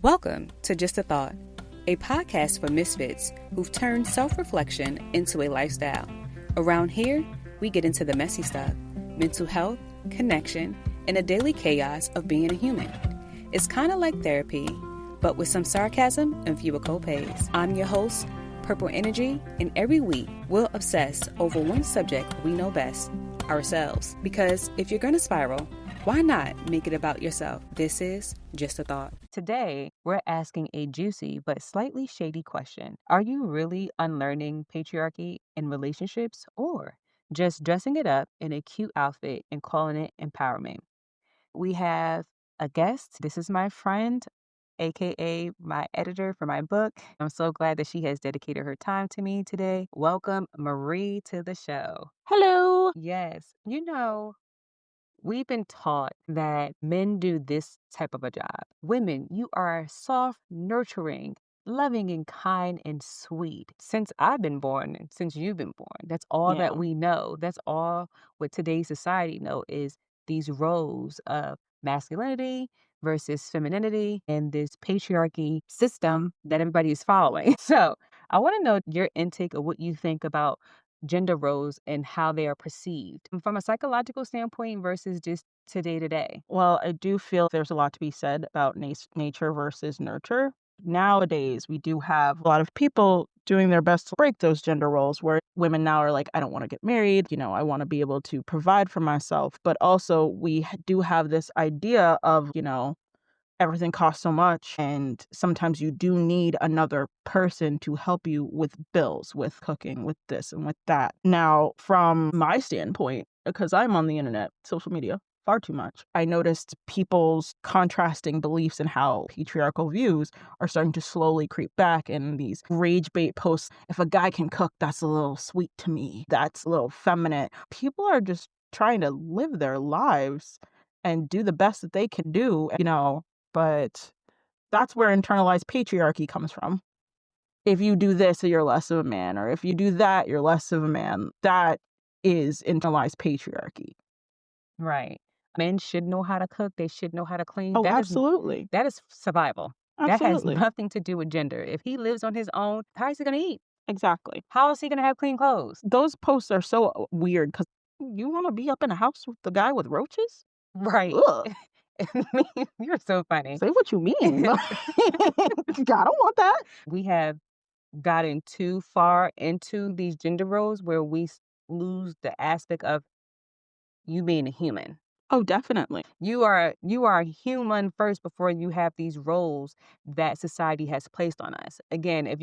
Welcome to Just a Thought, a podcast for misfits who've turned self-reflection into a lifestyle. Around here, we get into the messy stuff, mental health, connection, and the daily chaos of being a human. It's kind of like therapy, but with some sarcasm and fewer co-pays. I'm your host, Purple Energy, and every week we'll obsess over one subject we know best, ourselves. Because if you're going to spiral, why not make it about yourself? This is Just a Thought. Today, we're asking a juicy but slightly shady question. Are you really unlearning patriarchy in relationships or just dressing it up in a cute outfit and calling it empowerment? We have a guest. This is my friend, aka my editor for my book. I'm so glad that she has dedicated her time to me today. Welcome, Marie, to the show. Hello. Yes, we've been taught that men do this type of a job. Women, you are soft, nurturing, loving, and kind and sweet. Since I've been born and since you've been born, that's all Yeah. that we know. That's all what today's society know is these roles of masculinity versus femininity and this patriarchy system that everybody is following. So I want to know your intake of what you think about gender roles and how they are perceived from a psychological standpoint versus just today to day. Well, I do feel there's a lot to be said about nature versus nurture. Nowadays, we do have a lot of people doing their best to break those gender roles where women now are like, I don't want to get married. I want to be able to provide for myself. But also, we do have this idea of, everything costs so much. And sometimes you do need another person to help you with bills, with cooking, with this and with that. Now, from my standpoint, because I'm on the internet, social media, far too much, I noticed people's contrasting beliefs and how patriarchal views are starting to slowly creep back in these rage bait posts. If a guy can cook, that's a little sweet to me. That's a little feminine. People are just trying to live their lives and do the best that they can do, but that's where internalized patriarchy comes from. If you do this, you're less of a man, or if you do that, you're less of a man. That is internalized patriarchy. Right. Men should know how to cook. They should know how to clean. Oh, absolutely. That is survival. That has Absolutely. nothing to do with gender. If he lives on his own, how is he going to eat? Exactly. How is he going to have clean clothes? Those posts are so weird because you want to be up in a house with the guy with roaches? Right. Ugh. You're so funny. Say what you mean. I don't want that. We have gotten too far into these gender roles where we lose the aspect of you being a human. Oh, definitely. You are human first before you have these roles that society has placed on us. Again, if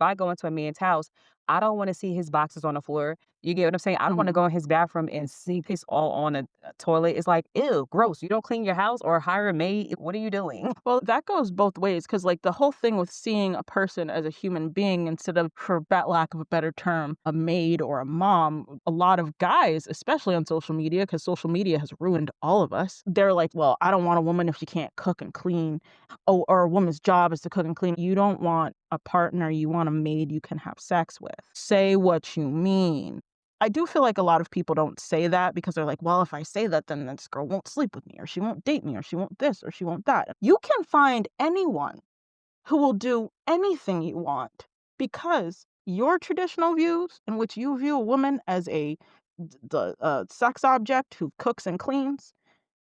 I go into a man's house, I don't want to see his boxes on the floor. You get what I'm saying? I don't want to go in his bathroom and see piss all on a toilet. It's like, ew, gross. You don't clean your house or hire a maid. What are you doing? Well, that goes both ways because, the whole thing with seeing a person as a human being instead of, for lack of a better term, a maid or a mom, a lot of guys, especially on social media, because social media has ruined all of us, they're like, well, I don't want a woman if she can't cook and clean. Oh, or a woman's job is to cook and clean. You don't want a partner. You want a maid you can have sex with. Say what you mean. I do feel like a lot of people don't say that because they're like, well, if I say that, then this girl won't sleep with me, or she won't date me, or she won't this, or she won't that. You can find anyone who will do anything you want because your traditional views in which you view a woman as the sex object who cooks and cleans,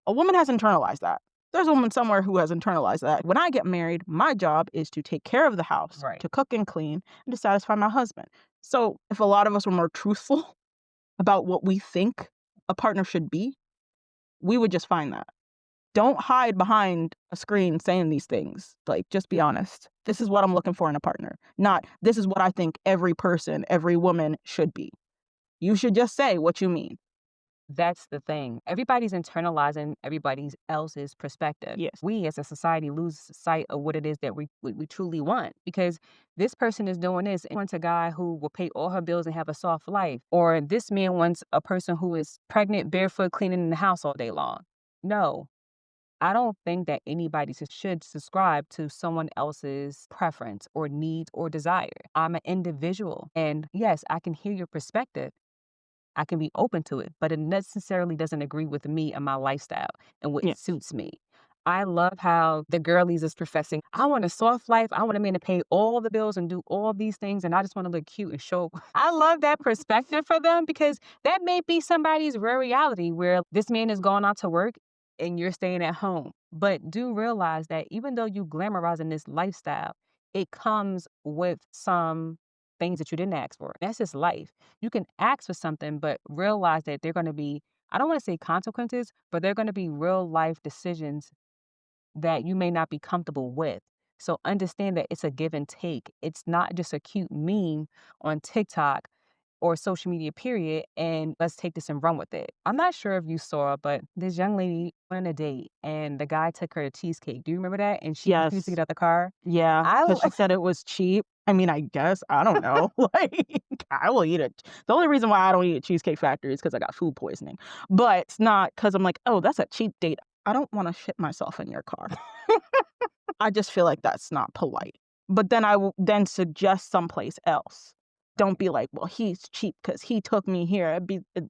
a woman has internalized that. There's a woman somewhere who has internalized that. When I get married, my job is to take care of the house, Right. to cook and clean, and to satisfy my husband. So if a lot of us were more truthful about what we think a partner should be, we would just find that. Don't hide behind a screen saying these things. Just be honest. This is what I'm looking for in a partner. Not, this is what I think every person, every woman should be. You should just say what you mean. That's the thing. Everybody's internalizing everybody else's perspective. Yes. We as a society lose sight of what it is that we truly want because this person is doing this and wants a guy who will pay all her bills and have a soft life. Or this man wants a person who is pregnant, barefoot, cleaning in the house all day long. No, I don't think that anybody should subscribe to someone else's preference or needs or desire. I'm an individual. And yes, I can hear your perspective. I can be open to it, but it necessarily doesn't agree with me and my lifestyle and what Yes. suits me. I love how the girlies is professing, I want a soft life. I want a man to pay all the bills and do all these things. And I just want to look cute and show. I love that perspective for them because that may be somebody's real reality where this man is going out to work and you're staying at home. But do realize that even though you glamorizing this lifestyle, it comes with some things that you didn't ask for. That's just life. You can ask for something, but realize that they're going to be, I don't want to say consequences, but they're going to be real life decisions that you may not be comfortable with. So understand that it's a give and take. It's not just a cute meme on TikTok or social media, period, and let's take this and run with it. I'm not sure if you saw, but this young lady went on a date and the guy took her to cheesecake. Do you remember that? And she refused to Yes. get out the car. Yeah, I because she said it was cheap. I mean, I guess, I don't know. Like, I will eat it. The only reason why I don't eat at Cheesecake Factory is because I got food poisoning. But it's not because I'm like, oh, that's a cheap date. I don't want to shit myself in your car. I just feel like that's not polite. But then I will then suggest someplace else. Don't be like, well, he's cheap because he took me here.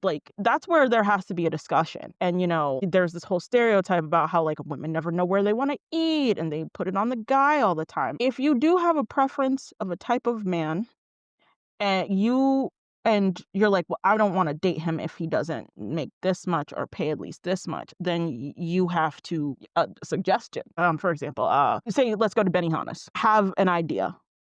Like, that's where there has to be a discussion. And, there's this whole stereotype about how, like, women never know where they want to eat and they put it on the guy all the time. If you do have a preference of a type of man and you're like, well, I don't want to date him if he doesn't make this much or pay at least this much, then you have to suggestion. For example, say let's go to Benihana's. Have an idea.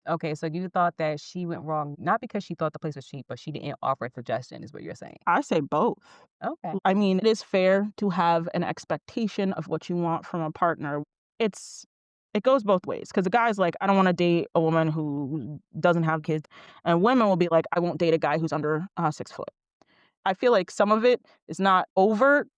Okay, so you thought that she went wrong, not because she thought the place was cheap, but she didn't offer a suggestion, is what you're saying. I say both. Okay. I mean, it is fair to have an expectation of what you want from a partner. It goes both ways because the guy's like, I don't want to date a woman who doesn't have kids, and women will be like, I won't date a guy who's under 6 foot. I feel like some of it is not overt,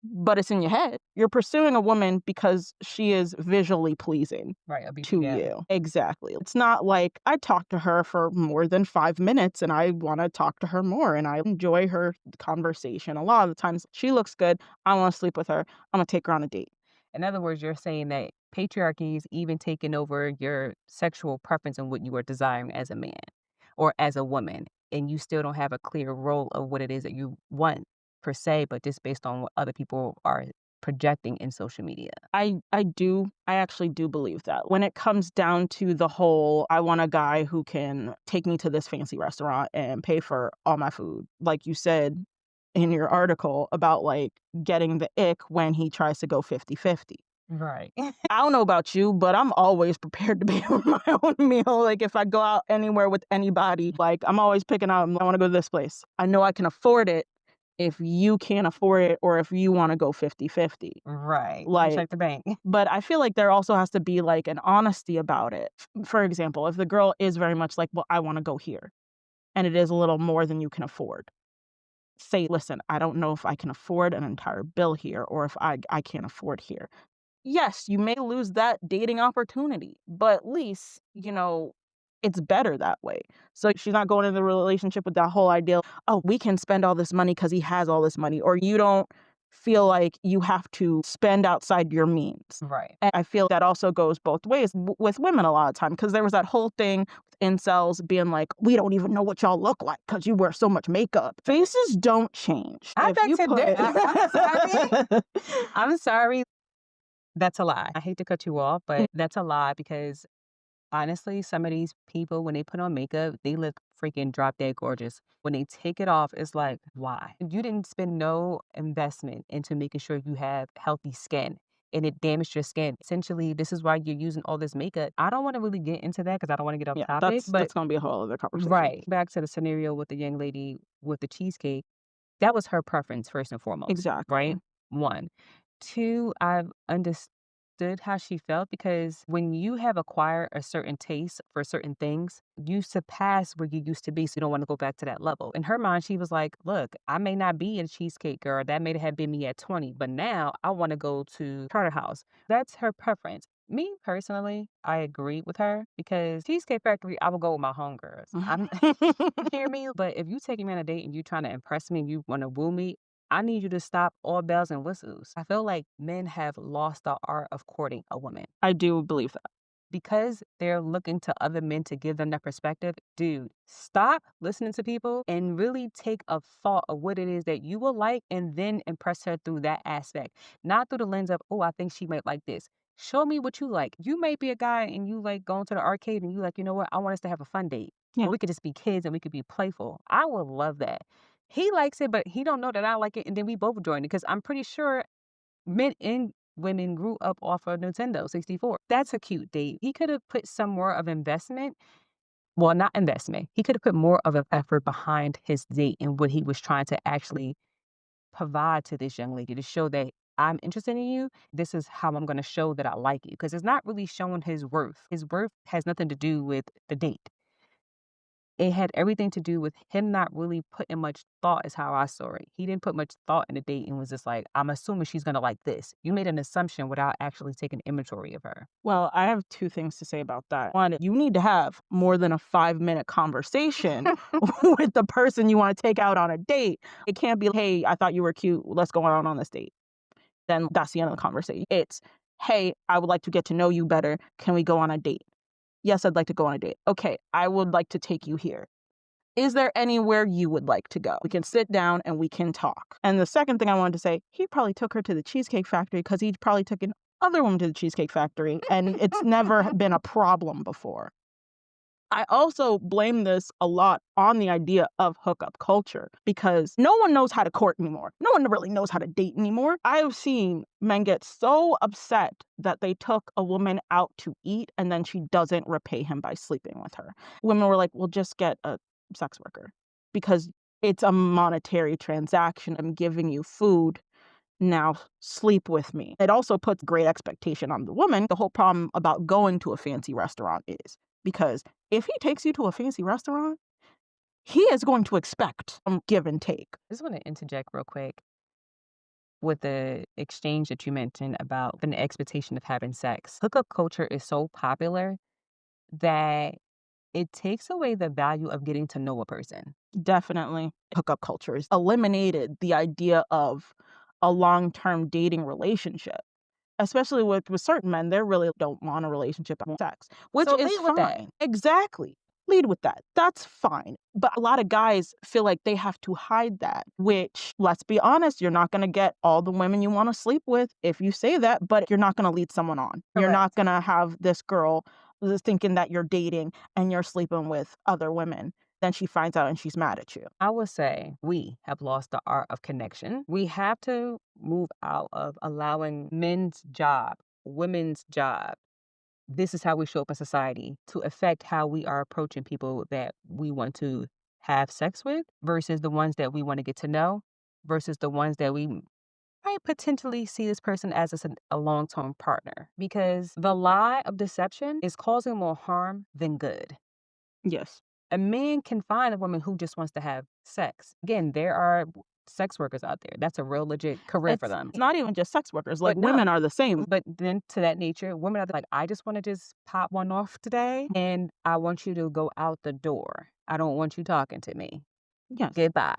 but it's in your head. You're pursuing a woman because she is visually pleasing Right. to you. Exactly. It's not like I talked to her for more than 5 minutes and I want to talk to her more and I enjoy her conversation. A lot of the times she looks good. I want to sleep with her. I'm going to take her on a date. In other words, you're saying that patriarchy is even taking over your sexual preference and what you are desiring as a man or as a woman, and you still don't have a clear role of what it is that you want per se, but just based on what other people are projecting in social media. I actually do believe that. When it comes down to the whole, I want a guy who can take me to this fancy restaurant and pay for all my food, like you said in your article about like getting the ick when he tries to go 50-50. Right. I don't know about you, but I'm always prepared to pay for my own meal. Like if I go out anywhere with anybody, like I'm always picking out, I want to go to this place. I know I can afford it if you can't afford it or if you want to go 50-50. Right. Like, Like the bank. but I feel like there also has to be like an honesty about it. For example, if the girl is very much like, well, I want to go here and it is a little more than you can afford. Say, listen, I don't know if I can afford an entire bill here or if I can't afford here. Yes, you may lose that dating opportunity, but at least, it's better that way. So she's not going into the relationship with that whole idea, oh, we can spend all this money because he has all this money, or you don't feel like you have to spend outside your means. Right. And I feel that also goes both ways with women a lot of time because there was that whole thing with incels being like, we don't even know what y'all look like because you wear so much makeup. Faces don't change. I If beg you to put I'm sorry. That's a lie. I hate to cut you off, but that's a lie because honestly, some of these people, when they put on makeup, they look freaking drop dead gorgeous. When they take it off, it's like, why? You didn't spend no investment into making sure you have healthy skin and it damaged your skin. Essentially, this is why you're using all this makeup. I don't want to really get into that because I don't want to get off yeah, topic. But that's gonna be a whole other conversation. right. Back to the scenario with the young lady with the cheesecake. That was her preference first and foremost, right? Exactly. 1. 2, I've understood how she felt because when you have acquired a certain taste for certain things, you surpass where you used to be, so you don't wanna go back to that level. In her mind, she was like, "Look, I may not be a cheesecake girl, that may have been me at 20, but now I wanna go to Charter House." That's her preference. Me, personally, I agree with her because Cheesecake Factory, I will go with my homegirls. I'm hear me? But if you taking me on a date and you trying to impress me and you wanna woo me, I need you to stop all bells and whistles. I feel like men have lost the art of courting a woman. I do believe that. because they're looking to other men to give them that perspective. Dude, stop listening to people and really take a thought of what it is that you will like and then impress her through that aspect. Not through the lens of, oh, I think she might like this. Show me what you like. You may be a guy and you like going to the arcade and you like, you know what? I want us to have a fun date. Yeah. We could just be kids and we could be playful. I would love that. He likes it, but he don't know that I like it. And then we both join it because I'm pretty sure men and women grew up off of Nintendo 64. That's a cute date. He could have put some more of investment. Well, not investment. He could have put more of an effort behind his date and what he was trying to actually provide to this young lady to show that I'm interested in you. This is how I'm going to show that I like you. Because it's not really showing his worth. His worth has nothing to do with the date. It had everything to do with him not really putting much thought, is how I saw it. He didn't put much thought in the date and was just like, I'm assuming she's going to like this. You made an assumption without actually taking inventory of her. Well, I have two things to say about that. One, you need to have more than a 5-minute conversation with the person you want to take out on a date. It can't be, hey, I thought you were cute. Let's go out on this date. Then that's the end of the conversation. It's, hey, I would like to get to know you better. Can we go on a date? Yes, I'd like to go on a date. Okay, I would like to take you here. Is there anywhere you would like to go? We can sit down and we can talk. And the second thing I wanted to say, he probably took her to the Cheesecake Factory because he probably took another woman to the Cheesecake Factory and it's never been a problem before. I also blame this a lot on the idea of hookup culture because no one knows how to court anymore. No one really knows how to date anymore. I've seen men get so upset that they took a woman out to eat and then she doesn't repay him by sleeping with her. Women were like, well, just get a sex worker because it's a monetary transaction. I'm giving you food. Now sleep with me. It also puts great expectation on the woman. The whole problem about going to a fancy restaurant is because if he takes you to a fancy restaurant, he is going to expect some give and take. I just want to interject real quick with the exchange that you mentioned about an expectation of having sex. Hookup culture is so popular that it takes away the value of getting to know a person. Definitely. Hookup culture has eliminated the idea of a long-term dating relationship. Especially with certain men, they really don't want a relationship about sex, which So is lead with that. fine. Exactly. Lead with that. That's fine. But a lot of guys feel like they have to hide that, which, let's be honest, you're not going to get all the women you want to sleep with if you say that, but you're not going to lead someone on. You're not going to have this girl thinking that you're dating and you're sleeping with other women. Then she finds out and she's mad at you. I would say we have lost the art of connection. We have to move out of allowing men's job, women's job. This is how we show up in society to affect how we are approaching people that we want to have sex with versus the ones that we want to get to know versus the ones that we might potentially see this person as a long-term partner. Because the lie of deception is causing more harm than good. Yes. A man can find a woman who just wants to have sex. Again, there are sex workers out there. That's a real legit career for them. It's not even just sex workers. Like, But no. women are the same. But then to that nature, women are like, I just want to just pop one off today and I want you to go out the door. I don't want you talking to me. Yes. Goodbye.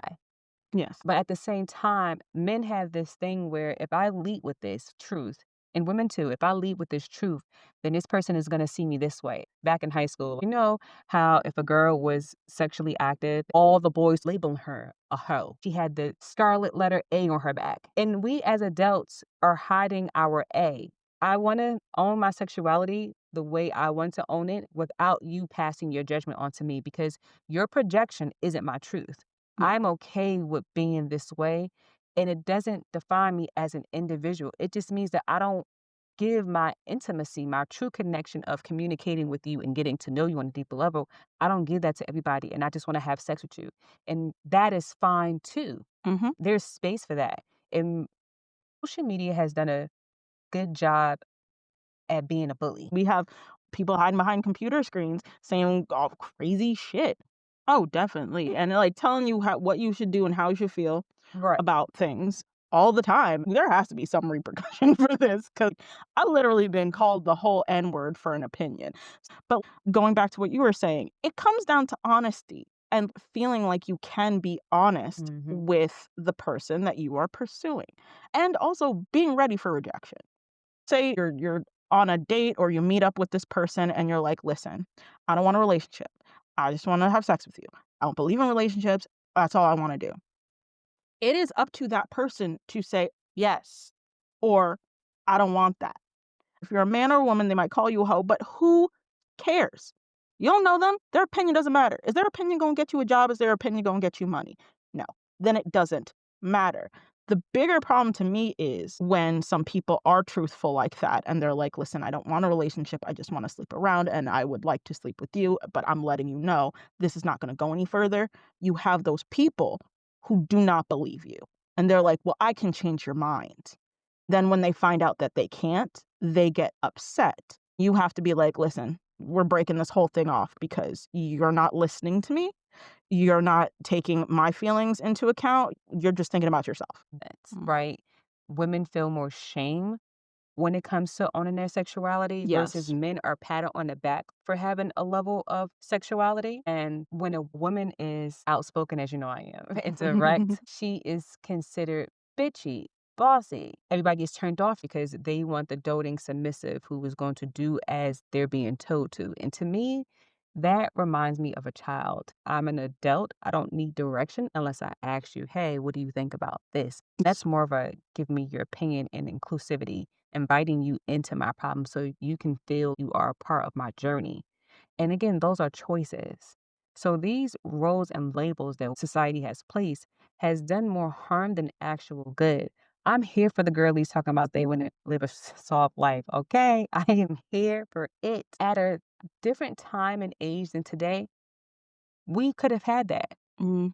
Yes. But at the same time, men have this thing where if I lead with this truth, and women too, if I lead with this truth, then this person is going to see me this way. Back in high school, you know how if a girl was sexually active, all the boys labeled her a hoe. She had the scarlet letter A on her back. And we as adults are hiding our A. I want to own my sexuality the way I want to own it without you passing your judgment onto me because your projection isn't my truth. I'm okay with being this way, and it doesn't define me as an individual. It just means that I don't give my intimacy, my true connection of communicating with you and getting to know you on a deeper level. I don't give that to everybody, and I just want to have sex with you. And that is fine too. Mm-hmm. There's space for that. And social media has done a good job at being a bully. We have people hiding behind computer screens saying all crazy shit. Oh, definitely. And like telling you what you should do and how you should feel about things all the time. There has to be some repercussion for this because I've literally been called the whole N-word for an opinion. But going back to what you were saying, it comes down to honesty and feeling like you can be honest with the person that you are pursuing and also being ready for rejection. Say you're on a date or you meet up with this person and you're like, listen, I don't want a relationship. I just want to have sex with you. I don't believe in relationships. That's all I want to do. It is up to that person to say yes or I don't want that. If you're a man or a woman, they might call you a hoe, but who cares? You don't know them. Their opinion doesn't matter. Is their opinion going to get you a job? Is their opinion going to get you money? No. Then it doesn't matter. The bigger problem to me is when some people are truthful like that and they're like, listen, I don't want a relationship. I just want to sleep around and I would like to sleep with you, but I'm letting you know this is not going to go any further. You have those people who do not believe you. And they're like, well, I can change your mind. Then when they find out that they can't, they get upset. You have to be like, listen, we're breaking this whole thing off because you're not listening to me. You're not taking my feelings into account. You're just thinking about yourself. That's right. Women feel more shame when it comes to owning their sexuality versus Yes. men are patted on the back for having a level of sexuality. And when a woman is outspoken, as you know I am, and direct, she is considered bitchy, bossy. Everybody gets turned off because they want the doting submissive who is going to do as they're being told to. And to me, that reminds me of a child. I'm an adult. I don't need direction unless I ask you, hey, what do you think about this? That's more of a give me your opinion and inclusivity, inviting you into my problem so you can feel you are a part of my journey. And again, those are choices. So these roles and labels that society has placed has done more harm than actual good. I'm here for the girlies talking about they want to live a soft life. Okay, I am here for it. At a different time and age than today, we could have had that. Mm.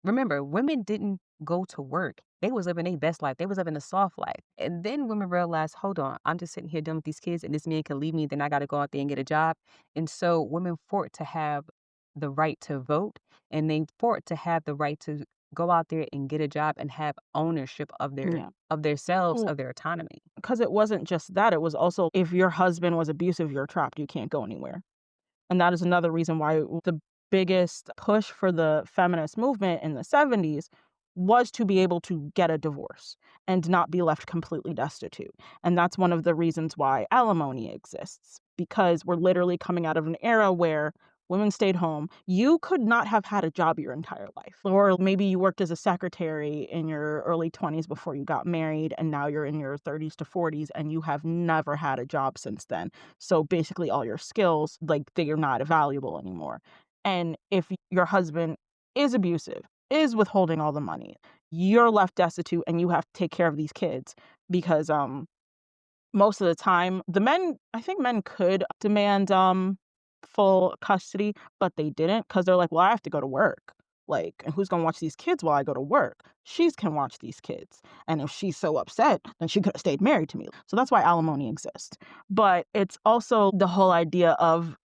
Remember, women didn't go to work. They was living their best life. They was living a soft life. And then women realized, hold on, I'm just sitting here dealing with these kids and this man can leave me. Then I got to go out there and get a job. And so women fought to have the right to vote and they fought to have the right to go out there and get a job and have ownership of their selves, of their autonomy. Because it wasn't just that. It was also if your husband was abusive, you're trapped. You can't go anywhere. And that is another reason why the biggest push for the feminist movement in the 70s was to be able to get a divorce and not be left completely destitute. And that's one of the reasons why alimony exists, because we're literally coming out of an era where women stayed home. You could not have had a job your entire life. Or maybe you worked as a secretary in your early 20s before you got married, and now you're in your 30s to 40s and you have never had a job since then. So basically all your skills, like they are not valuable anymore. And if your husband is abusive, is withholding all the money, you're left destitute and you have to take care of these kids because most of the time I think men could demand full custody, but they didn't because they're like, well, I have to go to work. Like, and who's going to watch these kids while I go to work? She can watch these kids. And if she's so upset, then she could have stayed married to me. So that's why alimony exists. But it's also the whole idea of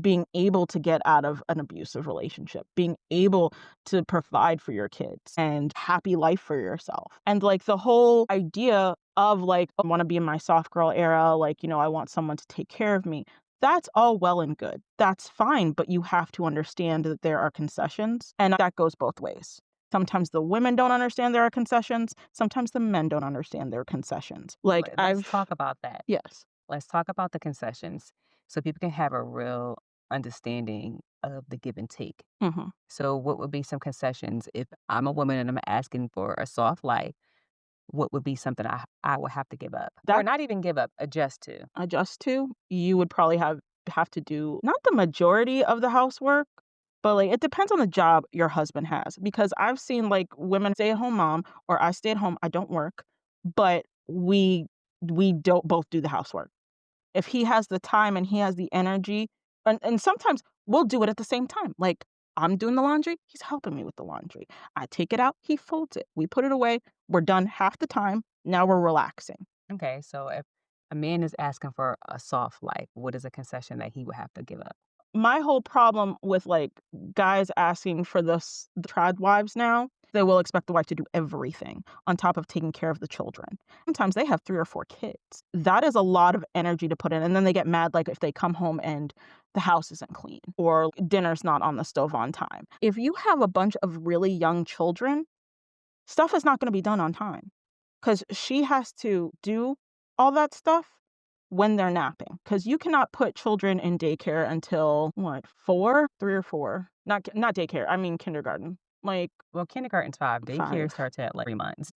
being able to get out of an abusive relationship, being able to provide for your kids and happy life for yourself. And like the whole idea of like, I want to be in my soft girl era, like, I want someone to take care of me. That's all well and good. That's fine, but you have to understand that there are concessions, and that goes both ways. Sometimes the women don't understand there are concessions. Sometimes the men don't understand their concessions. Like Let's talk about that. Yes. Let's talk about the concessions so people can have a real understanding of the give and take. Mm-hmm. So what would be some concessions if I'm a woman and I'm asking for a soft life? What would be something I would have to give up? Or not even give up, adjust to? Adjust to? You would probably have to do not the majority of the housework, but like it depends on the job your husband has. Because I've seen like women stay at home mom or I stay at home, I don't work, but we don't both do the housework. If he has the time and he has the energy, and sometimes we'll do it at the same time. Like I'm doing the laundry, he's helping me with the laundry. I take it out, he folds it. We put it away. We're done half the time. Now we're relaxing. Okay, so if a man is asking for a soft life, what is a concession that he would have to give up? My whole problem with like guys asking for the trad wives now, they will expect the wife to do everything on top of taking care of the children. Sometimes they have 3 or 4 kids. That is a lot of energy to put in. And then they get mad like if they come home and the house isn't clean or dinner's not on the stove on time. If you have a bunch of really young children, stuff is not going to be done on time because she has to do all that stuff when they're napping, because you cannot put children in daycare until what, 4, 3 or 4? Not daycare. I mean kindergarten. Like Well, kindergarten's 5. Daycare 5. starts at like 3 months.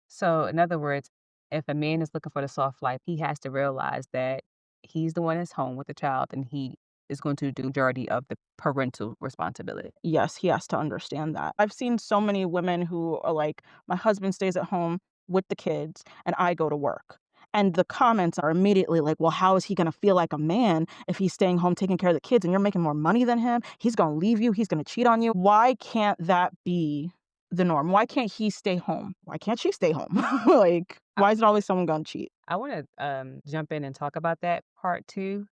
So, in other words, if a man is looking for the soft life, he has to realize that he's the one that's home with the child and he is going to do the majority of the parental responsibility. Yes, he has to understand that. I've seen so many women who are like, my husband stays at home with the kids and I go to work. And the comments are immediately like, well, how is he going to feel like a man if he's staying home taking care of the kids and you're making more money than him? He's going to leave you. He's going to cheat on you. Why can't that be the norm? Why can't he stay home? Why can't she stay home? Like, why is it always someone going to cheat? I want to jump in and talk about that part too,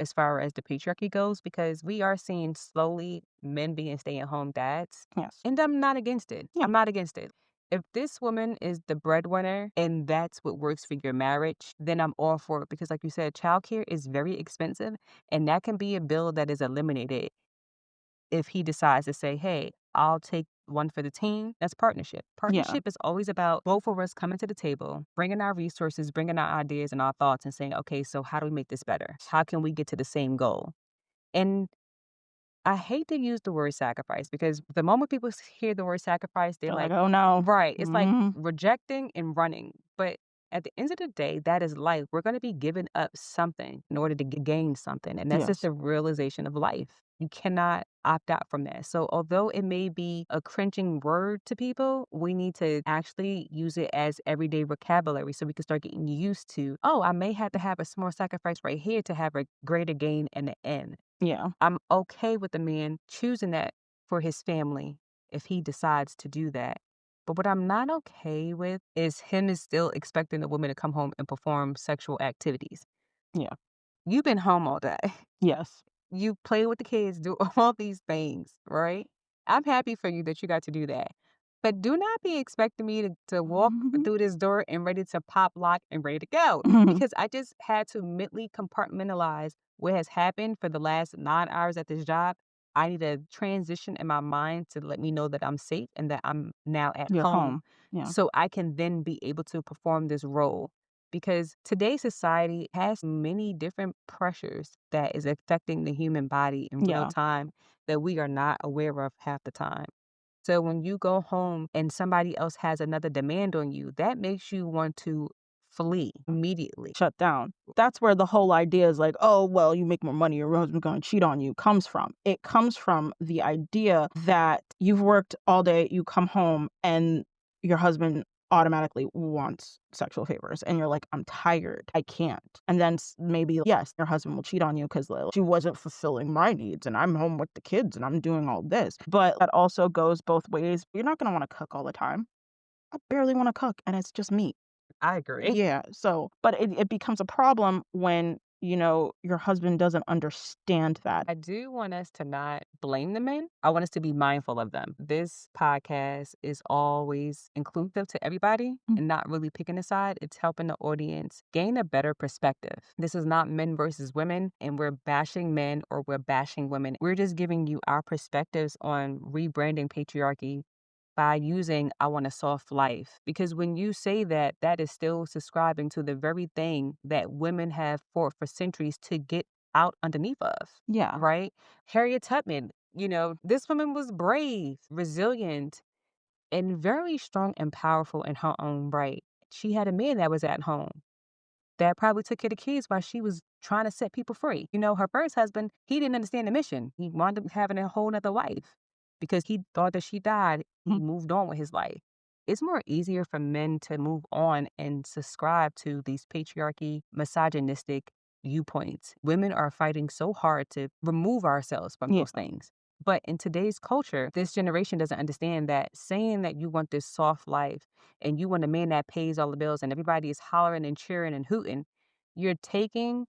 as far as the patriarchy goes, because we are seeing slowly men being stay-at-home dads. Yes. And I'm not against it. Yeah. I'm not against it. If this woman is the breadwinner and that's what works for your marriage, then I'm all for it. Because like you said, childcare is very expensive and that can be a bill that is eliminated if he decides to say, hey, I'll take one for the team. That's partnership. Partnership is always about both of us coming to the table, bringing our resources, bringing our ideas and our thoughts and saying, okay, so how do we make this better? How can we get to the same goal? And I hate to use the word sacrifice because the moment people hear the word sacrifice, they're They're like, like, oh no. right. It's like Mhm. rejecting and running. But at the end of the day, that is life. We're going to be giving up something in order to gain something. And that's just Yes. the realization of life. You cannot opt out from that. So, although it may be a cringing word to people, we need to actually use it as everyday vocabulary so we can start getting used to, oh, I may have to have a small sacrifice right here to have a greater gain in the end. Yeah. I'm okay with the man choosing that for his family if he decides to do that. But what I'm not okay with is him is still expecting the woman to come home and perform sexual activities. Yeah. You've been home all day. Yes. You play with the kids, do all these things, right? I'm happy for you that you got to do that. But do not be expecting me to walk through this door and ready to pop lock and ready to go. Because I just had to mentally compartmentalize what has happened for the last 9 hours at this job. I need a transition in my mind to let me know that I'm safe and that I'm now at You're home home. Yeah. so I can then be able to perform this role because today's society has many different pressures that is affecting the human body in real Yeah. time that we are not aware of half the time. So when you go home and somebody else has another demand on you, that makes you want to flee immediately. Shut down. That's where the whole idea is like, oh, well, you make more money, your husband's going to cheat on you comes from. It comes from the idea that you've worked all day, you come home, and your husband automatically wants sexual favors. And you're like, I'm tired. I can't. And then maybe, yes, your husband will cheat on you because she wasn't fulfilling my needs and I'm home with the kids and I'm doing all this. But that also goes both ways. You're not going to want to cook all the time. I barely want to cook and it's just me. I agree. Yeah, so but it becomes a problem when, your husband doesn't understand that. I do want us to not blame the men. I want us to be mindful of them. This podcast is always inclusive to everybody Mm. and not really picking a side. It's helping the audience gain a better perspective. This is not men versus women, and we're bashing men or we're bashing women. We're just giving you our perspectives on rebranding patriarchy by using I want a soft life. Because when you say that, that is still subscribing to the very thing that women have fought for centuries to get out underneath of. Yeah. Right? Harriet Tubman, this woman was brave, resilient, and very strong and powerful in her own right. She had a man that was at home that probably took care of the kids while she was trying to set people free. Her first husband, he didn't understand the mission. He wound up having a whole nother wife because he thought that she died. He Mhm. moved on with his life. It's more easier for men to move on and subscribe to these patriarchy, misogynistic viewpoints. Women are fighting so hard to remove ourselves from Yeah. those things. But in today's culture, this generation doesn't understand that saying that you want this soft life and you want a man that pays all the bills and everybody is hollering and cheering and hooting, you're taking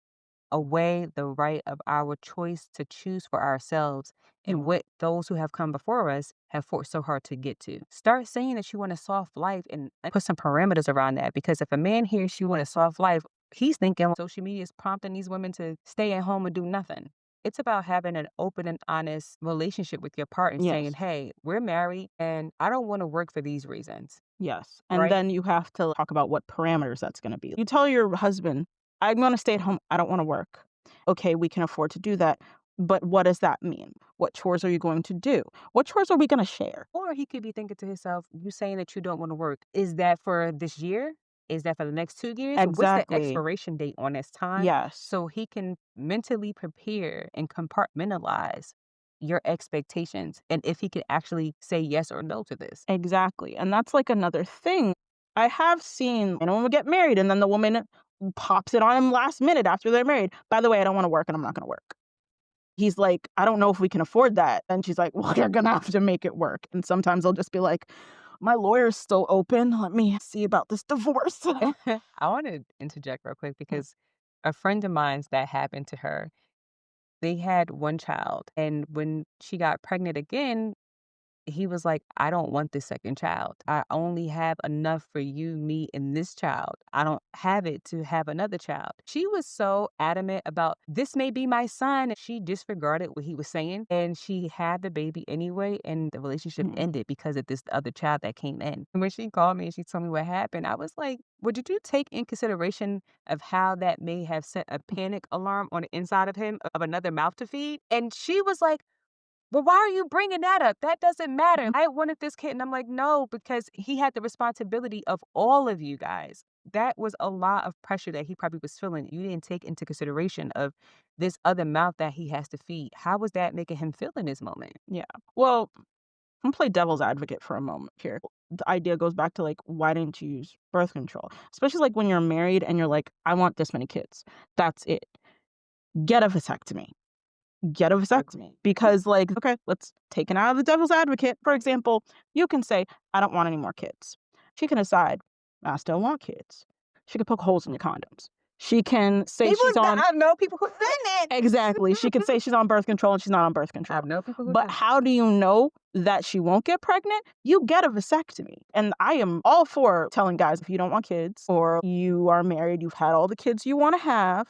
away the right of our choice to choose for ourselves and what those who have come before us have fought so hard to get to. Start saying that you want a soft life and put some parameters around that because if a man hears you want a soft life, he's thinking social media is prompting these women to stay at home and do nothing. It's about having an open and honest relationship with your partner saying, Yes. hey, we're married and I don't want to work for these reasons. Yes. And Right? then you have to talk about what parameters that's gonna be. You tell your husband, I'm going to stay at home. I don't want to work. Okay, we can afford to do that. But what does that mean? What chores are you going to do? What chores are we going to share? Or he could be thinking to himself, you saying that you don't want to work. Is that for this year? Is that for the next 2 years? What's the Exactly. expiration date on this time? Yes. So he can mentally prepare and compartmentalize your expectations. And if he can actually say yes or no to this. Exactly. And that's like another thing. I have seen anyone would get married and then the woman pops it on him last minute after they're married. By the way, I don't want to work and I'm not going to work. He's like, I don't know if we can afford that. And she's like, well, you're going to have to make it work. And sometimes I'll just be like, my lawyer's still open. Let me see about this divorce. I want to interject real quick because a friend of mine's that happened to her. They had one child. And when she got pregnant again, he was like, I don't want this second child. I only have enough for you, me, and this child. I don't have it to have another child. She was so adamant about this may be my son. She disregarded what he was saying and she had the baby anyway. And the relationship ended because of this other child that came in. And when she called me and she told me what happened, I was like, well, did you take in consideration of how that may have set a panic alarm on the inside of him of another mouth to feed? And she was like, well, why are you bringing that up? That doesn't matter. I wanted this kid. And I'm like, no, because he had the responsibility of all of you guys. That was a lot of pressure that he probably was feeling. You didn't take into consideration of this other mouth that he has to feed. How was that making him feel in this moment? Yeah. Well, I'm going to play devil's advocate for a moment here. The idea goes back to like, why didn't you use birth control? Especially like when you're married and you're like, I want this many kids. That's it. Get a vasectomy. Get a vasectomy. Because like, okay, let's take it out of the devil's advocate. For example, you can say, I don't want any more kids. She can decide, I still want kids. She could poke holes in your condoms. She can say she's on... I know people who did it. Exactly. She can say she's on birth control and she's not on birth control. I know people who But how do you know that she won't get pregnant? You get a vasectomy. And I am all for telling guys, if you don't want kids or you are married, you've had all the kids you want to have,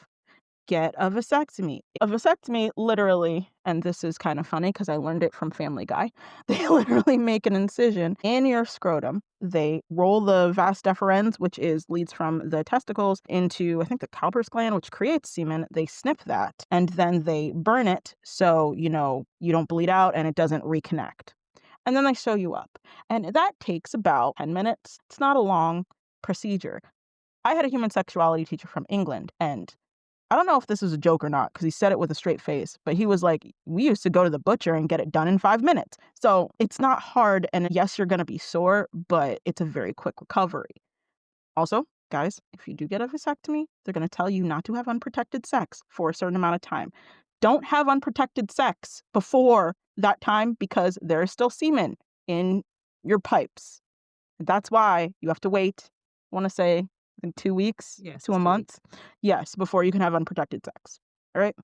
get a vasectomy. A vasectomy, literally, and this is kind of funny because I learned it from Family Guy, they literally make an incision in your scrotum. They roll the vas deferens, which leads from the testicles into, I think, the Cowper's gland, which creates semen. They snip that, and then they burn it so, you don't bleed out and it doesn't reconnect. And then they sew you up. And that takes about 10 minutes. It's not a long procedure. I had a human sexuality teacher from England, and I don't know if this was a joke or not because he said it with a straight face, but he was like, we used to go to the butcher and get it done in 5 minutes. So it's not hard. And yes, you're going to be sore, but it's a very quick recovery. Also, guys, if you do get a vasectomy, they're going to tell you not to have unprotected sex for a certain amount of time. Don't have unprotected sex before that time because there is still semen in your pipes. That's why you have to wait, I want to say, in 2 weeks to a month. Yes, before you can have unprotected sex. All right?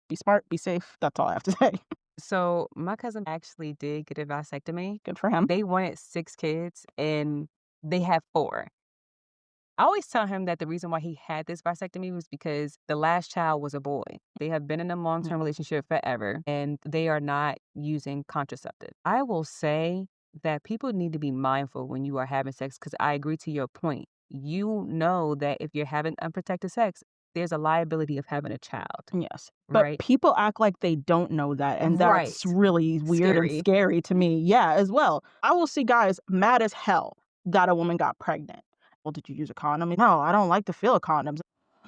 Be smart, be safe. That's all I have to say. So my cousin actually did get a vasectomy. Good for him. They wanted 6 kids and they have 4. I always tell him that the reason why he had this vasectomy was because the last child was a boy. They have been in a long-term relationship forever and they are not using contraceptive. I will say that people need to be mindful when you are having sex because I agree to your point. You know that if you're having unprotected sex, there's a liability of having a child. Yes. But right? people act like they don't know that. And that's really weird and scary to me. Yeah, as well. I will see guys mad as hell that a woman got pregnant. Well, did you use a condom? No, I don't like the feel of condoms.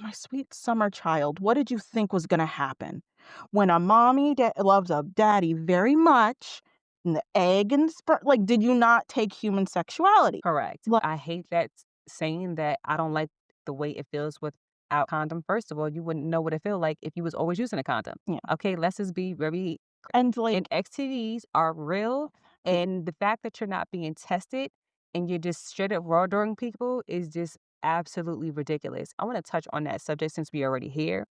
My sweet summer child, what did you think was going to happen? When a mommy loves a daddy very much, and the egg and sperm, like, did you not take human sexuality? Correct. I hate that saying that I don't like the way it feels without condom. First of all, you wouldn't know what it feel like if you was always using a condom. Yeah. Okay, let's just be very... And like, And STDs are real, and the fact that you're not being tested and you're just straight up raw doing people is just absolutely ridiculous. I want to touch on that subject since we already here.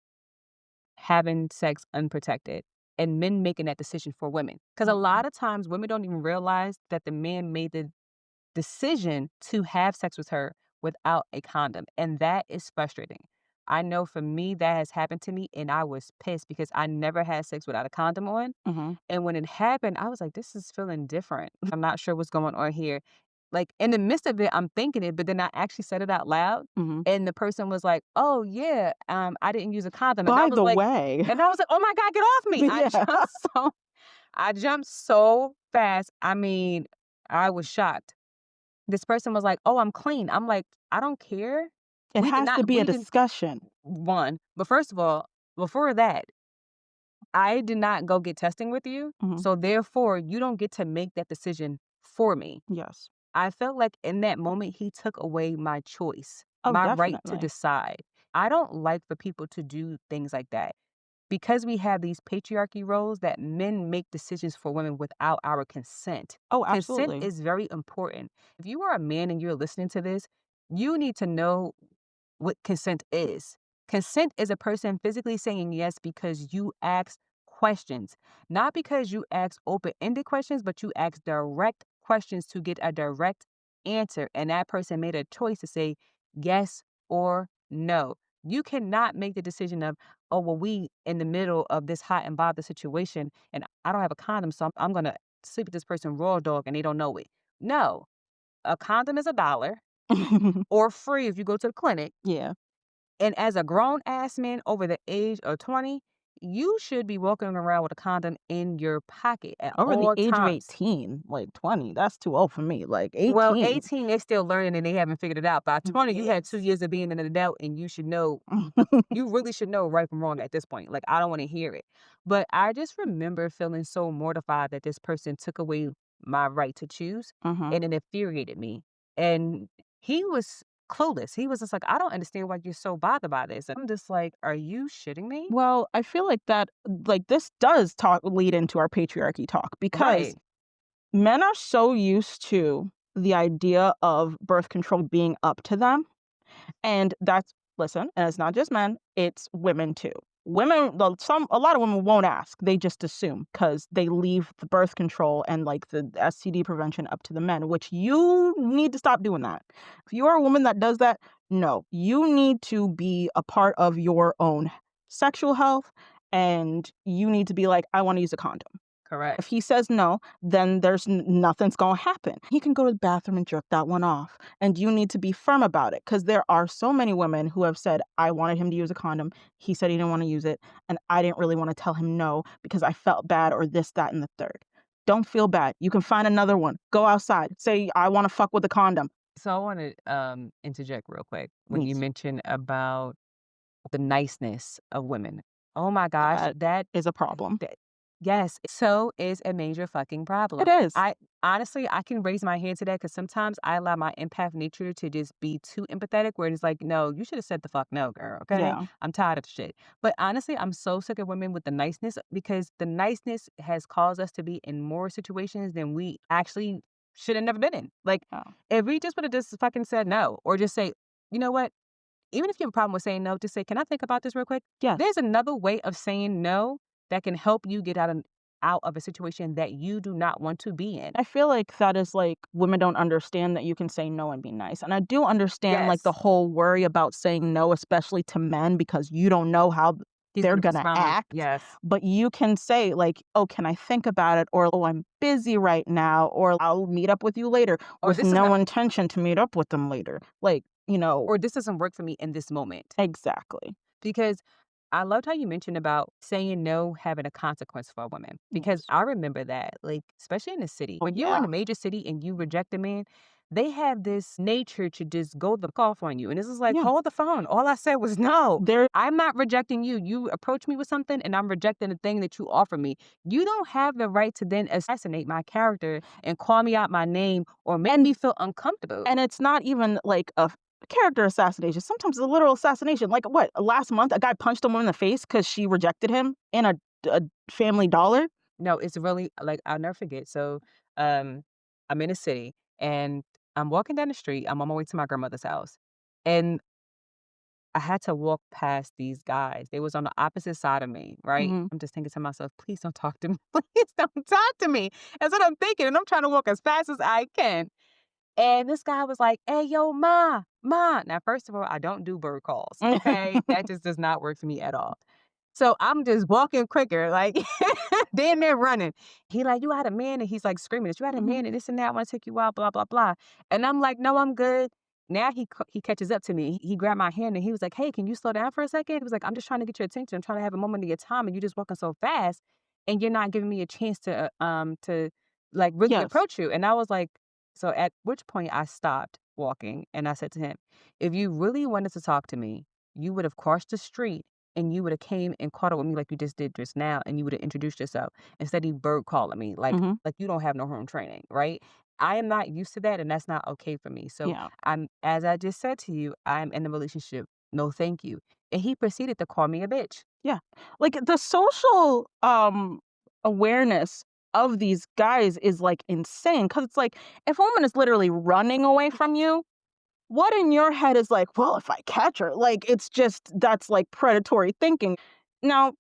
Having sex unprotected and men making that decision for women. Because a lot of times women don't even realize that the man made the decision to have sex with her without a condom. And that is frustrating. I know for me that has happened to me and I was pissed because I never had sex without a condom on. And when it happened, I was like, this is feeling different. I'm not sure what's going on here. Like, in the midst of it, I'm thinking it, but then I actually said it out loud. Mhm. And the person was like, "Oh, yeah, I didn't use a condom." By the way. And I was like, "Oh my God, get off me." Yeah. I jumped so fast. I mean, I was shocked. This person was like, "Oh, I'm clean." I'm like, "I don't care." It has to be a We didn't discussion. one. But first of all, before that, I did not go get testing with you. Mhm. So therefore, you don't get to make that decision for me. Yes. I felt like in that moment, he took away my choice, Oh, my right to definitely. decide. I don't like for people to do things like that because we have these patriarchy roles that men make decisions for women without our consent. Oh, Consent absolutely. is very important. If you are a man and you're listening to this, you need to know what consent is. Consent is a person physically saying yes because you ask questions, not because you ask open ended questions, but you ask direct questions to get a direct answer. And that person made a choice to say yes or no. You cannot make the decision of, oh, well, we in the middle of this hot and bothered situation and I don't have a condom, so I'm going to sleep with this person raw dog and they don't know it. No, a condom is $1 or free if you go to the clinic. Yeah. And as a grown ass man over the age of 20, you should be walking around with a condom in your pocket at Over the all age of times. 18, like 20, that's too old for me. Like Well, 18. 18, they're still learning and they haven't figured it out. By 20, you had 2 Yes. years of being an adult and you should know, you really should know right from wrong at this point. Like, I don't want to hear it. But I just remember feeling so mortified that this person took away my right to choose Mhm. and it infuriated me. And he was clueless. He was just like, I don't understand why you're so bothered by this. And I'm just like, are you shitting me? Well, I feel like that, like, this does lead into our patriarchy talk because Right. men are so used to the idea of birth control being up to them. And that's, listen, and it's not just men, it's women too. Women, a lot of women won't ask. They just assume because they leave the birth control and like the STD prevention up to the men, which you need to stop doing that. If you are a woman that does that, no, you need to be a part of your own sexual health and you need to be like, I want to use a condom. Correct. If he says no, then there's nothing's going to happen. He can go to the bathroom and jerk that one off. And you need to be firm about it because there are so many women who have said, I wanted him to use a condom. He said he didn't want to use it. And I didn't really want to tell him no because I felt bad or this, that, and the third. Don't feel bad. You can find another one. Go outside. Say, I want to fuck with a condom. So I want to interject real quick when you Please. mentioned about the niceness of women. Oh my gosh, That is a problem. that yes, so is a major fucking problem. It is. I honestly, I can raise my hand to that because sometimes I allow my empath nature to just be too empathetic, where it's like, no, you should have said the fuck no, girl. Okay, Yeah. I'm tired of the shit. But honestly, I'm so sick of women with the niceness because the niceness has caused us to be in more situations than we actually should have never been in. Like, Oh. if we just would have just fucking said no, or just say, you know what? Even if you have a problem with saying no, just say, "Can I think about this real quick?" Yes. There's another way of saying no that can help you get out of a situation that you do not want to be in. I feel like that is like women don't understand that you can say no and be nice. And I do understand like the Yes. whole worry about saying no, especially to men, because you don't know how He's they're gonna going to respond. act. Yes. But you can say, like, oh, can I think about it? Or, oh, I'm busy right now. Or I'll meet up with you later Or with this is no not, intention to meet up with them later. Like, or this doesn't work for me in this moment. exactly. Because I loved how you mentioned about saying no having a consequence for a woman. Because Yes. I remember that, like, especially in the city. When you're in Yeah. a major city and you reject a man, they have this nature to just go the off on you. And this is like, Yeah. hold the phone. All I said was no. There, I'm not rejecting you. You approach me with something and I'm rejecting the thing that you offer me. You don't have the right to then assassinate my character and call me out my name or make me feel uncomfortable. and it's not even like a character assassination. Sometimes it's a literal assassination. Like what? Last month, a guy punched a woman in the face because she rejected him in a Family Dollar. No, it's really like I'll never forget. So, um, I'm in a city and I'm walking down the street. I'm on my way to my grandmother's house, and I had to walk past these guys. They was on the opposite side of me, right? Hmm. I'm just thinking to myself, please don't talk to me. Please don't talk to me. That's what I'm thinking, and I'm trying to walk as fast as I can. And this guy was like, "Hey, yo, ma." Now, first of all, I don't do bird calls. Okay, that just does not work for me at all. So I'm just walking quicker, like damn near running. He like, you had a man, and he's like screaming, you had a man and this and that. I want to take you out, blah, blah, blah. And I'm like, no, I'm good. Now he catches up to me. He grabbed my hand and he was like, hey, can you slow down for a second? He was like, I'm just trying to get your attention. I'm trying to have a moment of your time, and you just walking so fast, and you're not giving me a chance to like really Yes. approach you. And I was like, so at which point I stopped walking and I said to him, if you really wanted to talk to me, you would have crossed the street and you would have came and caught up with me like you just did just now, and you would have introduced yourself instead of bird calling me like you don't have no home training, right? I am not used to that, and that's not okay for me. So Yeah. I'm, as I just said to you, I'm in a relationship. No, thank you. And he proceeded to call me a bitch. Yeah. Like the social awareness of these guys is like insane, because it's like if a woman is literally running away from you, what in your head is like, well, if I catch her, like it's just that's like predatory thinking. Now,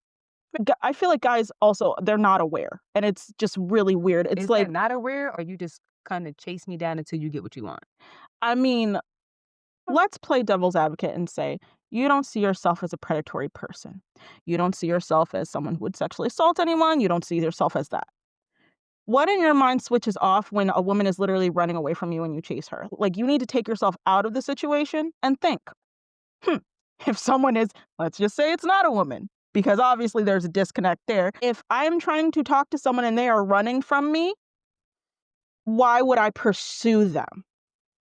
I feel like guys also, they're not aware, and it's just really weird. It's Is like, that not aware, or you just kind of chase me down until you get what you want? I mean, let's play devil's advocate and say you don't see yourself as a predatory person. You don't see yourself as someone who would sexually assault anyone. You don't see yourself as that. What in your mind switches off when a woman is literally running away from you and you chase her? Like, you need to take yourself out of the situation and think, if someone is, let's just say it's not a woman, because obviously there's a disconnect there. If I'm trying to talk to someone and they are running from me, why would I pursue them?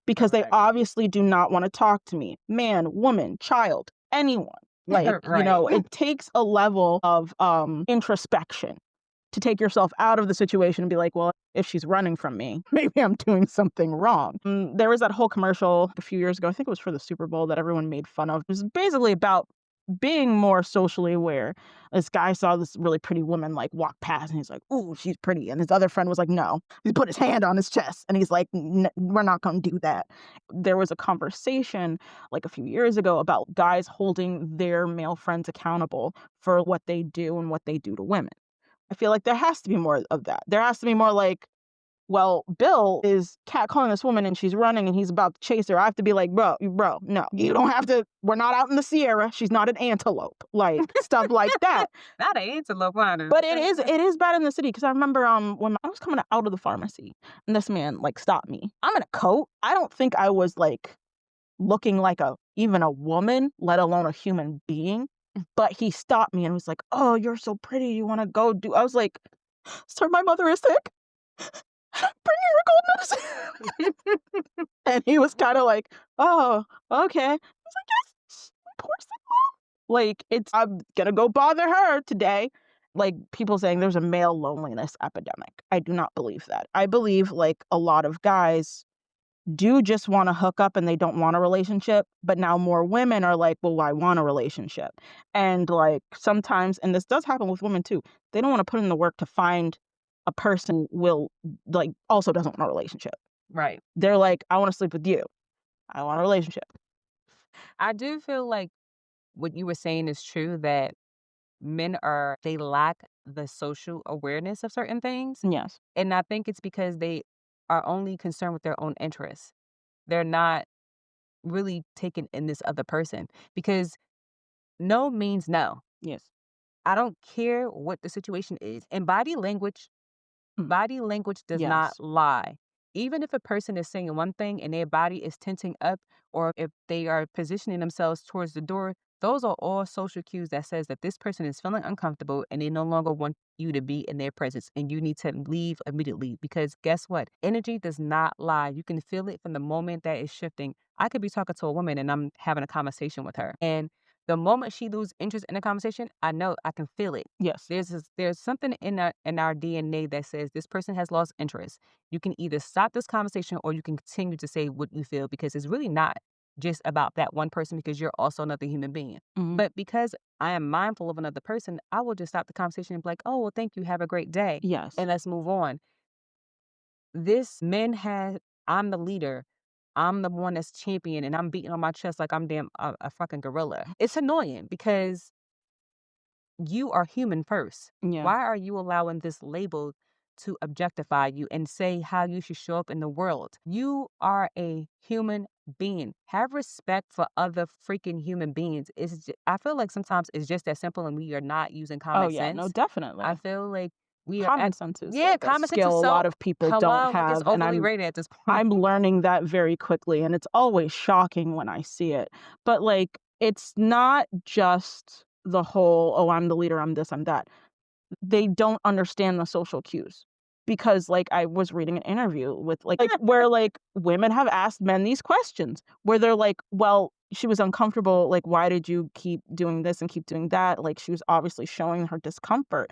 Because they Right. obviously do not want to talk to me. Man, woman, child, anyone. Like, Right. it takes a level of introspection to take yourself out of the situation and be like, well, if she's running from me, maybe I'm doing something wrong. There was that whole commercial a few years ago, I think it was for the Super Bowl, that everyone made fun of. It was basically about being more socially aware. This guy saw this really pretty woman like walk past, and he's like, ooh, she's pretty. And his other friend was like, no. He put his hand on his chest and he's like, we're not going to do that. There was a conversation like a few years ago about guys holding their male friends accountable for what they do and what they do to women. I feel like there has to be more of that. There has to be more like, well, Bill is catcalling this woman and she's running and he's about to chase her. I have to be like, bro, no, you don't have to. We're not out in the Sierra. She's not an antelope. Like stuff like that. Not an antelope, honey. But it is bad in the city, because I remember when I was coming out of the pharmacy and this man like stopped me. I'm in a coat. I don't think I was like looking like even a woman, let alone a human being. But he stopped me and was like, oh, you're so pretty. You want to go do? I was like, sir, my mother is sick. Bring her a cold medicine. And he was kind of like, oh, okay. I was like, yes, poor sick mom. Like, I'm gonna go bother her today. Like, people saying there's a male loneliness epidemic. I do not believe that. I believe like a lot of guys do just want to hook up and they don't want a relationship, but now more women are like, well, I want a relationship. And like sometimes, and this does happen with women too, they don't want to put in the work to find a person who will like also doesn't want a relationship. Right. They're like, I want to sleep with you. I want a relationship. I do feel like what you were saying is true, that they lack the social awareness of certain things. Yes. And I think it's because they are only concerned with their own interests. They're not really taking in this other person, because no means no. Yes. I don't care what the situation is. And body language does Yes. not lie. Even if a person is saying one thing and their body is tensing up, or if they are positioning themselves towards the door, those are all social cues that says that this person is feeling uncomfortable and they no longer want you to be in their presence, and you need to leave immediately, because guess what? Energy does not lie. You can feel it from the moment that it's shifting. I could be talking to a woman and I'm having a conversation with her, and the moment she loses interest in the conversation, I know, I can feel it. Yes. There's something in our DNA that says this person has lost interest. You can either stop this conversation or you can continue to say what you feel, because it's really not just about that one person, because you're also another human being. But because I am mindful of another person, I will just stop the conversation and be like, oh, well, thank you. Have a great day. Yes. And let's move on. I'm the leader. I'm the one that's champion, and I'm beating on my chest like I'm a fucking gorilla. It's annoying because you are human first. Yeah. Why are you allowing this label to objectify you and say how you should show up in the world. You are a human being. Have respect for other freaking human beings. I feel like sometimes it's just that simple and we are not using Oh, common yeah. No, sense. definitely. I feel like we are Common sense is yeah, like a common sense is skill a so lot of people don't hello, like it's have, and overly rated at this point. I'm learning that very quickly, and it's always shocking when I see it. But, like, it's not just the whole, "Oh, I'm the leader, I'm this, I'm that." They don't understand the social cues. Because, like, I was reading an interview with, like where, like, women have asked men these questions, where they're like, "Well, she was uncomfortable, like, why did you keep doing this and keep doing that?" Like, she was obviously showing her discomfort.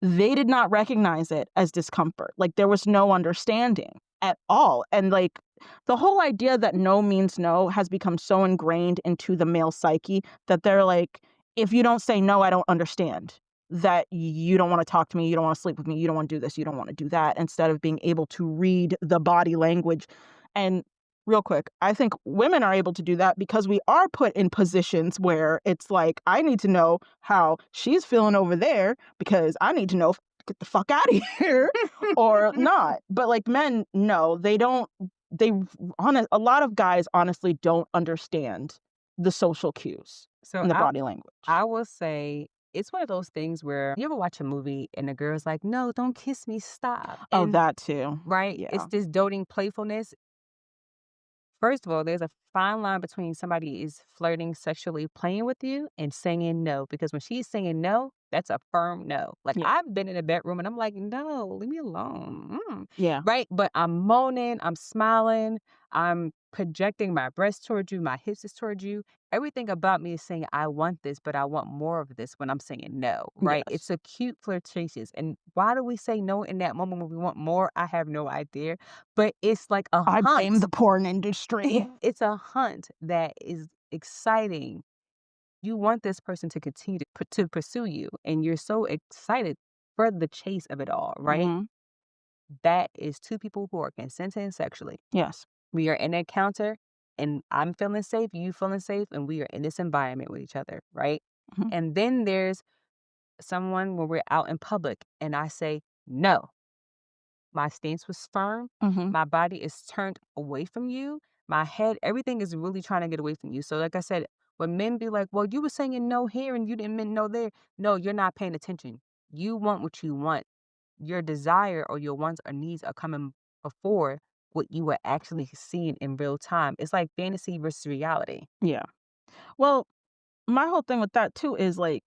They did not recognize it as discomfort. Like, there was no understanding at all. And, like, the whole idea that no means no has become so ingrained into the male psyche that they're like, if you don't say no, I don't understand. That you don't want to talk to me, you don't want to sleep with me, you don't want to do this, you don't want to do that, instead of being able to read the body language. And real quick, I think women are able to do that because we are put in positions where it's like, I need to know how she's feeling over there because I need to know if get the fuck out of here or not. But like men, no, they don't. They a lot of guys honestly don't understand the social cues So and the body language. I will say it's one of those things where you ever watch a movie and the girl's like, no, don't kiss me, stop. Oh, And that too. right, Yeah. it's this doting playfulness. First of all, there's a fine line between somebody is flirting sexually, playing with you, and saying no. Because when she's saying no, that's a firm no. Like Yeah. I've been in a bedroom and I'm like, no, leave me alone. Yeah. Right. But I'm moaning, I'm smiling, I'm projecting my breasts towards you, my hips is towards you. Everything about me is saying, I want this, but I want more of this when I'm saying no. Right. Yes. It's a cute flirtatious. And why do we say no in that moment when we want more? I have no idea. But it's like a I blame hunt. the porn industry. It's a hunt that is exciting. You want this person to continue to pursue you, and you're so excited for the chase of it all, right? Mhm. That is two people who are consenting sexually. Yes. We are in an encounter, and I'm feeling safe, you feeling safe, and we are in this environment with each other, right? Mhm. And then there's someone where we're out in public, and I say, no. My stance was firm. Mhm. My body is turned away from you. My head, everything is really trying to get away from you. So, like I said, when men be like, well, you were saying no here and you didn't mean no there. No, you're not paying attention. You want what you want. Your desire or your wants or needs are coming before what you are actually seeing in real time. It's like fantasy versus reality. Yeah. Well, my whole thing with that too is like,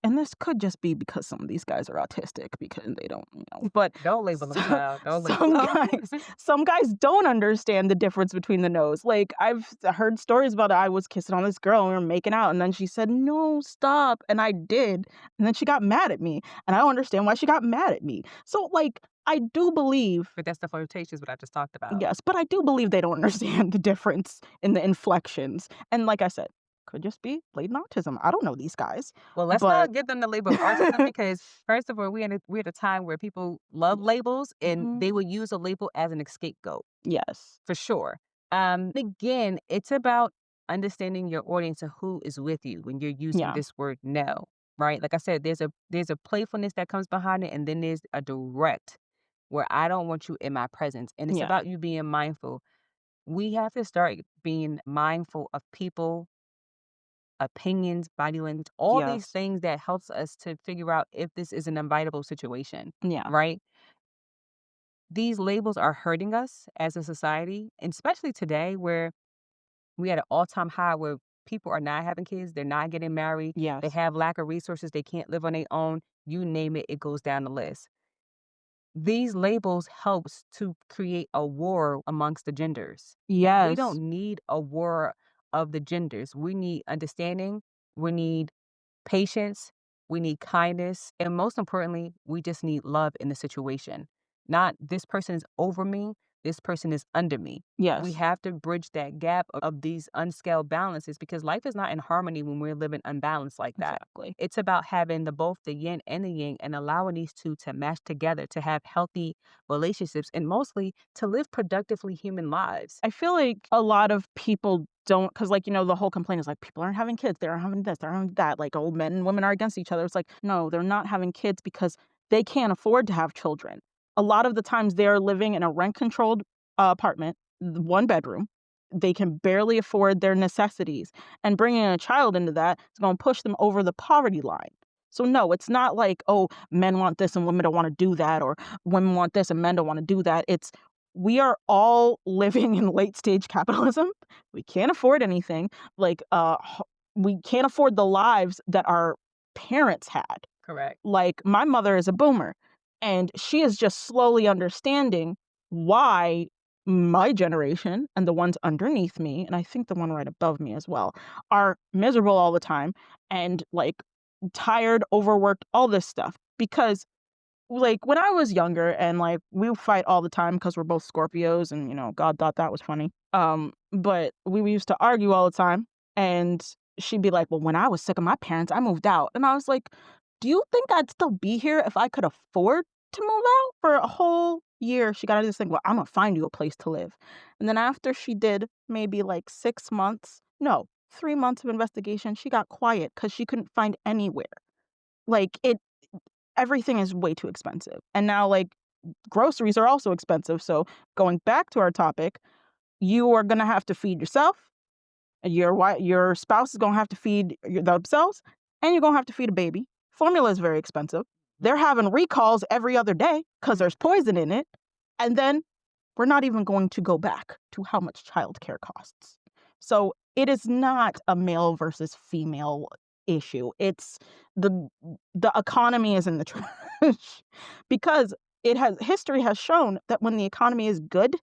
and this could just be because some of these guys are autistic because they don't, but Don't label them, child. Don't label some them. some guys don't understand the difference between the no's. Like I've heard stories about I was kissing on this girl and we were making out and then she said, "No, stop." And I did. And then she got mad at me. And I don't understand why she got mad at me. So like I do believe, But that's the flirtatious, what I just talked about. yes, but I do believe they don't understand the difference in the inflections. And like I said, could just be blatant autism. I don't know these guys. Well, let's But not give them the label of autism because first of all, we're at a time where people love labels and Mhm. they will use a label as an scapegoat Yes. for sure. Again, it's about understanding your audience and who is with you when you're using Yeah. this word no, right? Like I said, there's a playfulness that comes behind it, and then there's a direct where I don't want you in my presence, and it's Yeah. about you being mindful. We have to start being mindful of people opinions, body language, all these Yes. things that helps us to figure out if this is an invitable situation, Yeah. right? These labels are hurting us as a society, and especially today where we at an all-time high where people are not having kids, they're not getting married, they Yes. have lack of resources, they can't live on their own, you name it, it goes down the list. These labels helps to create a war amongst the genders. We Yes. don't need a war of the genders. We need understanding. We need patience, we need kindness, and most importantly, we just need love in the situation. Not this person is over me, this person is under me. We Yes. have to bridge that gap of these unscaled balances because life is not in harmony when we're living unbalanced like that. Exactly. It's about having the both the yin and the yang and allowing these two to match together to have healthy relationships and mostly to live productively human lives. I feel like a lot of people don't, because like, the whole complaint is like people aren't having kids, they aren't having this, they aren't having that. Like old men and women are against each other. It's like, no, they're not having kids because they can't afford to have children. A lot of the times they're living in a rent-controlled apartment, 1 bedroom. They can barely afford their necessities. And bringing a child into that is going to push them over the poverty line. So no, it's not like, oh, men want this and women don't want to do that, or women want this and men don't want to do that. It's we are all living in late stage capitalism. We can't afford anything. Like we can't afford the lives that our parents had. Correct. Like my mother is a boomer, and she is just slowly understanding why my generation and the ones underneath me, and I think the one right above me as well, are miserable all the time and like tired, overworked, all this stuff. Because like when I was younger and like we would fight all the time because we're both Scorpios and God thought that was funny. But we used to argue all the time, and she'd be like, well, when I was sick of my parents, I moved out. And I was like, do you think I'd still be here if I could afford to move out? For a whole year, she got into this thing, well, I'm gonna find you a place to live. And then after she did maybe like 6 months, no, 3 months of investigation, she got quiet because she couldn't find anywhere. Like everything is way too expensive. And now like groceries are also expensive. So going back to our topic, you are going to have to feed yourself, your spouse is going to have to feed themselves, and you're going to have to feed a baby. Formula is very expensive. They're having recalls every other day because there's poison in it. And then we're not even going to go back to how much childcare costs. So it is not a male versus female issue. It's the economy is in the trash because history has shown that when the economy is good,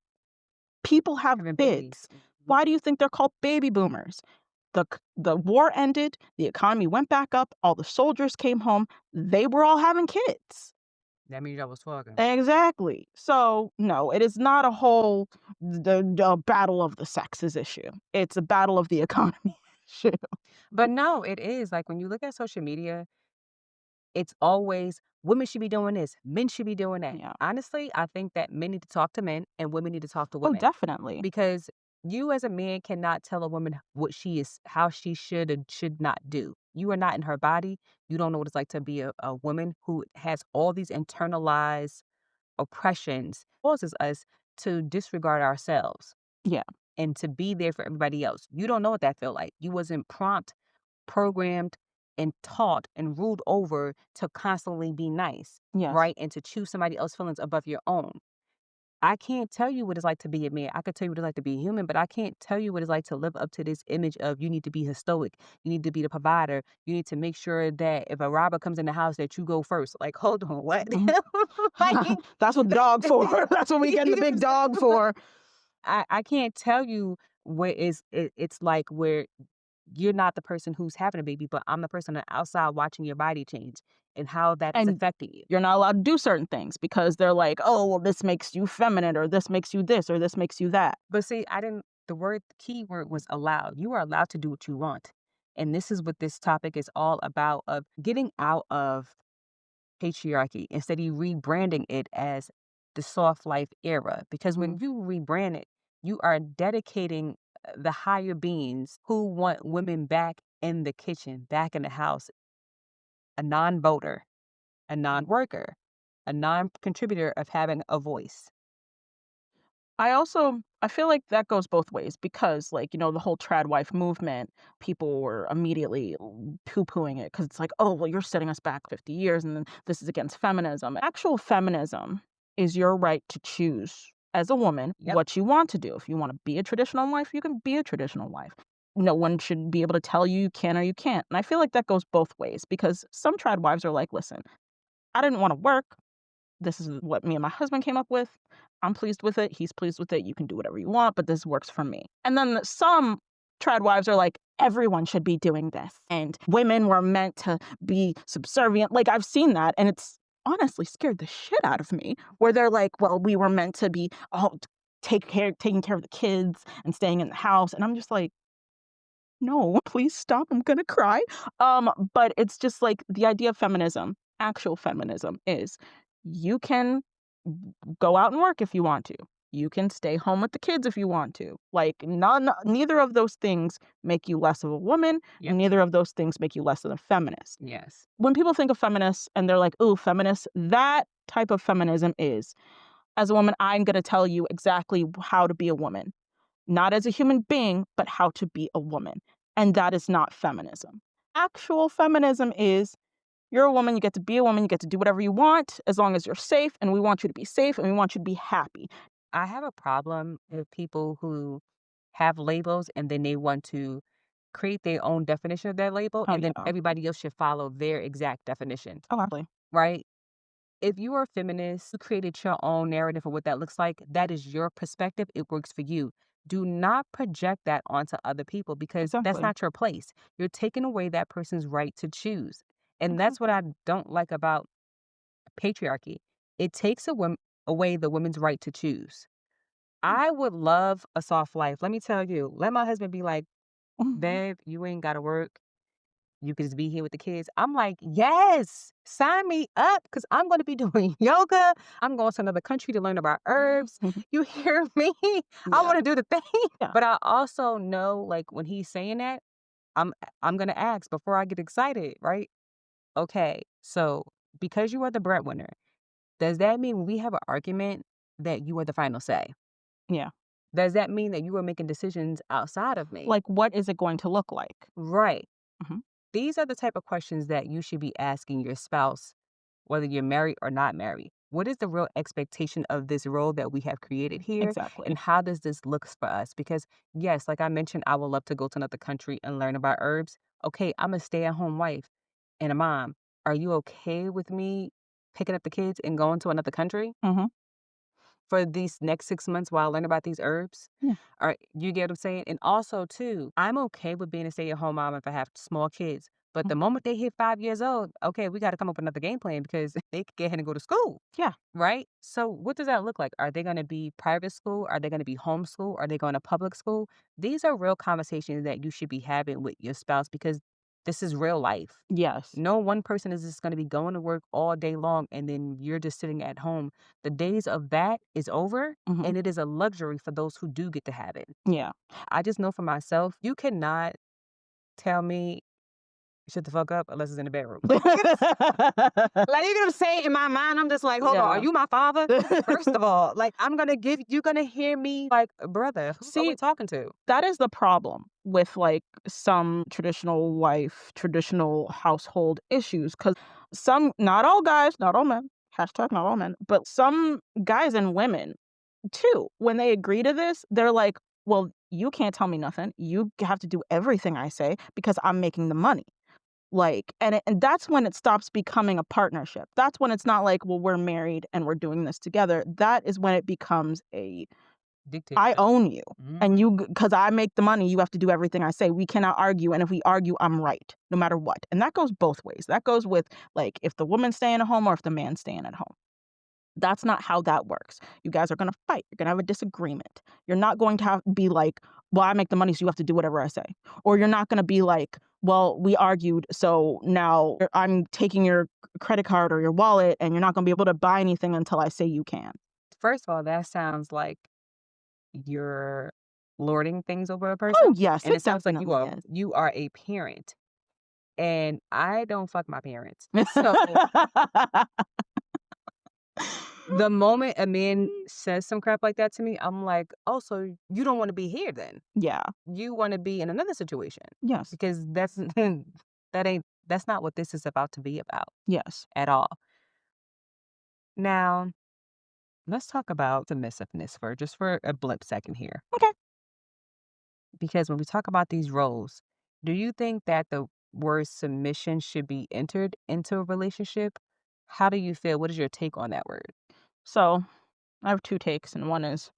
people have Having kids. babies. Why do you think they're called baby boomers? The war ended, the economy went back up, all the soldiers came home, they were all having kids. That means I was talking. Exactly. So no, it is not a whole the battle of the sexes issue. It's a battle of the economy issue. But no, it is. Like when you look at social media, it's always women should be doing this, men should be doing that. Yeah. Honestly, I think that men need to talk to men and women need to talk to Oh, women. definitely. Because you as a man cannot tell a woman how she should and should not do. You are not in her body. You don't know what it's like to be a woman who has all these internalized oppressions, causes us to disregard ourselves. Yeah. And to be there for everybody else. You don't know what that feel like. You wasn't programmed, and taught and ruled over to constantly be nice, Yes. right? And to choose somebody else's feelings above your own. I can't tell you what it's like to be a man. I could tell you what it's like to be a human, but I can't tell you what it's like to live up to this image of you need to be stoic. You need to be the provider. You need to make sure that if a robber comes in the house that you go first. Like, hold on, what? Like, That's what the dog for. That's what we get the big dog for. I can't tell you what it's like where you're not the person who's having a baby, but I'm the person on the outside watching your body change and how that's And affecting you. you're not allowed to do certain things because they're like, oh, well, this makes you feminine, or this makes you this, or this makes you that. But see, the key word was allowed. You are allowed to do what you want. And this is what this topic is all about, of getting out of patriarchy instead of rebranding it as the soft life era. Because when you rebrand it, you are dedicating the higher beings who want women back in the kitchen, back in the house, a non-voter, a non-worker, a non-contributor of having a voice. I feel like that goes both ways because, like, the whole trad wife movement, people were immediately poo-pooing it because it's like, oh, well, you're setting us back 50 years and then this is against feminism. Actual feminism is your right to choose as a woman Yep. what you want to do. If you want to be a traditional wife, you can be a traditional wife. No one should be able to tell you can or you can't. And I feel like that goes both ways because some trad wives are like, listen, I didn't want to work. This is what me and my husband came up with. I'm pleased with it. He's pleased with it. You can do whatever you want, but this works for me. And then some trad wives are like, everyone should be doing this. And women were meant to be subservient. Like, I've seen that. And it's honestly scared the shit out of me, where they're like, well, we were meant to be taking care of the kids and staying in the house. And I'm just like, no, please stop. I'm going to cry. But it's just like the idea of feminism, actual feminism, is you can go out and work if you want to. You can stay home with the kids if you want to. Like, neither of those things make you less of a woman. Yep. Neither of those things make you less of a feminist. Yes. When people think of feminists and they're like, ooh, feminists, that type of feminism is, as a woman, I'm going to tell you exactly how to be a woman. Not as a human being, but how to be a woman. And that is not feminism. Actual feminism is, you're a woman, you get to be a woman, you get to do whatever you want as long as you're safe, and we want you to be safe and we want you to be happy. I have a problem with people who have labels and then they want to create their own definition of that label, Oh, and then yeah. everybody else should follow their exact definition, Oh, absolutely. right? If you are a feminist, you created your own narrative of what that looks like. That is your perspective. It works for you. Do not project that onto other people because that's Exactly. not your place. You're taking away that person's right to choose. And that's what I don't like about patriarchy. It takes away the woman's right to choose. I would love a soft life. Let me tell you, let my husband be like, babe, you ain't got to work. You could just be here with the kids. I'm like, yes, sign me up because I'm going to be doing yoga. I'm going to another country to learn about herbs. You hear me? I want to do the thing. Yeah. But I also know, like, when he's saying that, I'm going to ask before I get excited, right? Okay, so because you are the breadwinner, does that mean when we have an argument that you are the final say? Yeah. Does that mean that you are making decisions outside of me? Like, what is it going to look like? Right. Mhm. These are the type of questions that you should be asking your spouse, whether you're married or not married. What is the real expectation of this role that we have created here? Exactly. And how does this look for us? Because, yes, like I mentioned, I would love to go to another country and learn about herbs. Okay, I'm a stay at home wife and a mom. Are you okay with me picking up the kids and going to another country Mhm. for these next 6 months while I learn about these herbs? Yeah. All right, you get what I'm saying? And also, too, I'm okay with being a stay-at-home mom if I have small kids. But the moment they hit 5 years old, okay, we got to come up with another game plan because they could get ahead and go to school. Yeah. Right? So what does that look like? Are they going to be private school? Are they going to be homeschool? Are they going to public school? These are real conversations that you should be having with your spouse because this is real life. Yes. No one person is just going to be going to work all day long and then you're just sitting at home. The days of that is over Mhm. and it is a luxury for those who do get to have it. Yeah. I just know for myself, you cannot tell me shut the fuck up unless it's in the bedroom. Like, you get what I'm saying? In my mind, I'm just like, hold on, are you my father? First of all, like, you're gonna hear me like, brother, who are we See, talking to? that is the problem with like some traditional household issues. Because not all guys, not all men, hashtag not all men, but some guys and women too, when they agree to this, they're like, well, you can't tell me nothing. You have to do everything I say because I'm making the money. Like, and that's when it stops becoming a partnership. That's when it's not like, well, we're married and we're doing this together. That is when it becomes I Dictatorship. own you. And Mhm. because I make the money, you have to do everything I say. We cannot argue. And if we argue, I'm right, no matter what. And that goes both ways. That goes with like if the woman's staying at home or if the man's staying at home. That's not how that works. You guys are going to fight. You're going to have a disagreement. You're not going to be like, well, I make the money, so you have to do whatever I say. Or you're not going to be like, well, we argued, so now I'm taking your credit card or your wallet and you're not going to be able to buy anything until I say you can. First of all, that sounds like you're lording things over a Oh, person. yes, And it it sounds like definitely is. you are a parent. And I don't fuck my parents. So the moment a man says some crap like that to me, I'm like, oh, so you don't want to be here then. Yeah. You want to be in another situation Yes. because that's not what this is about to be about Yes. at all. Now, let's talk about submissiveness for a blip second here. Okay. Because when we talk about these roles, do you think that the word submission should be entered into a relationship? How do you feel? What is your take on that word? So I have two takes, and one is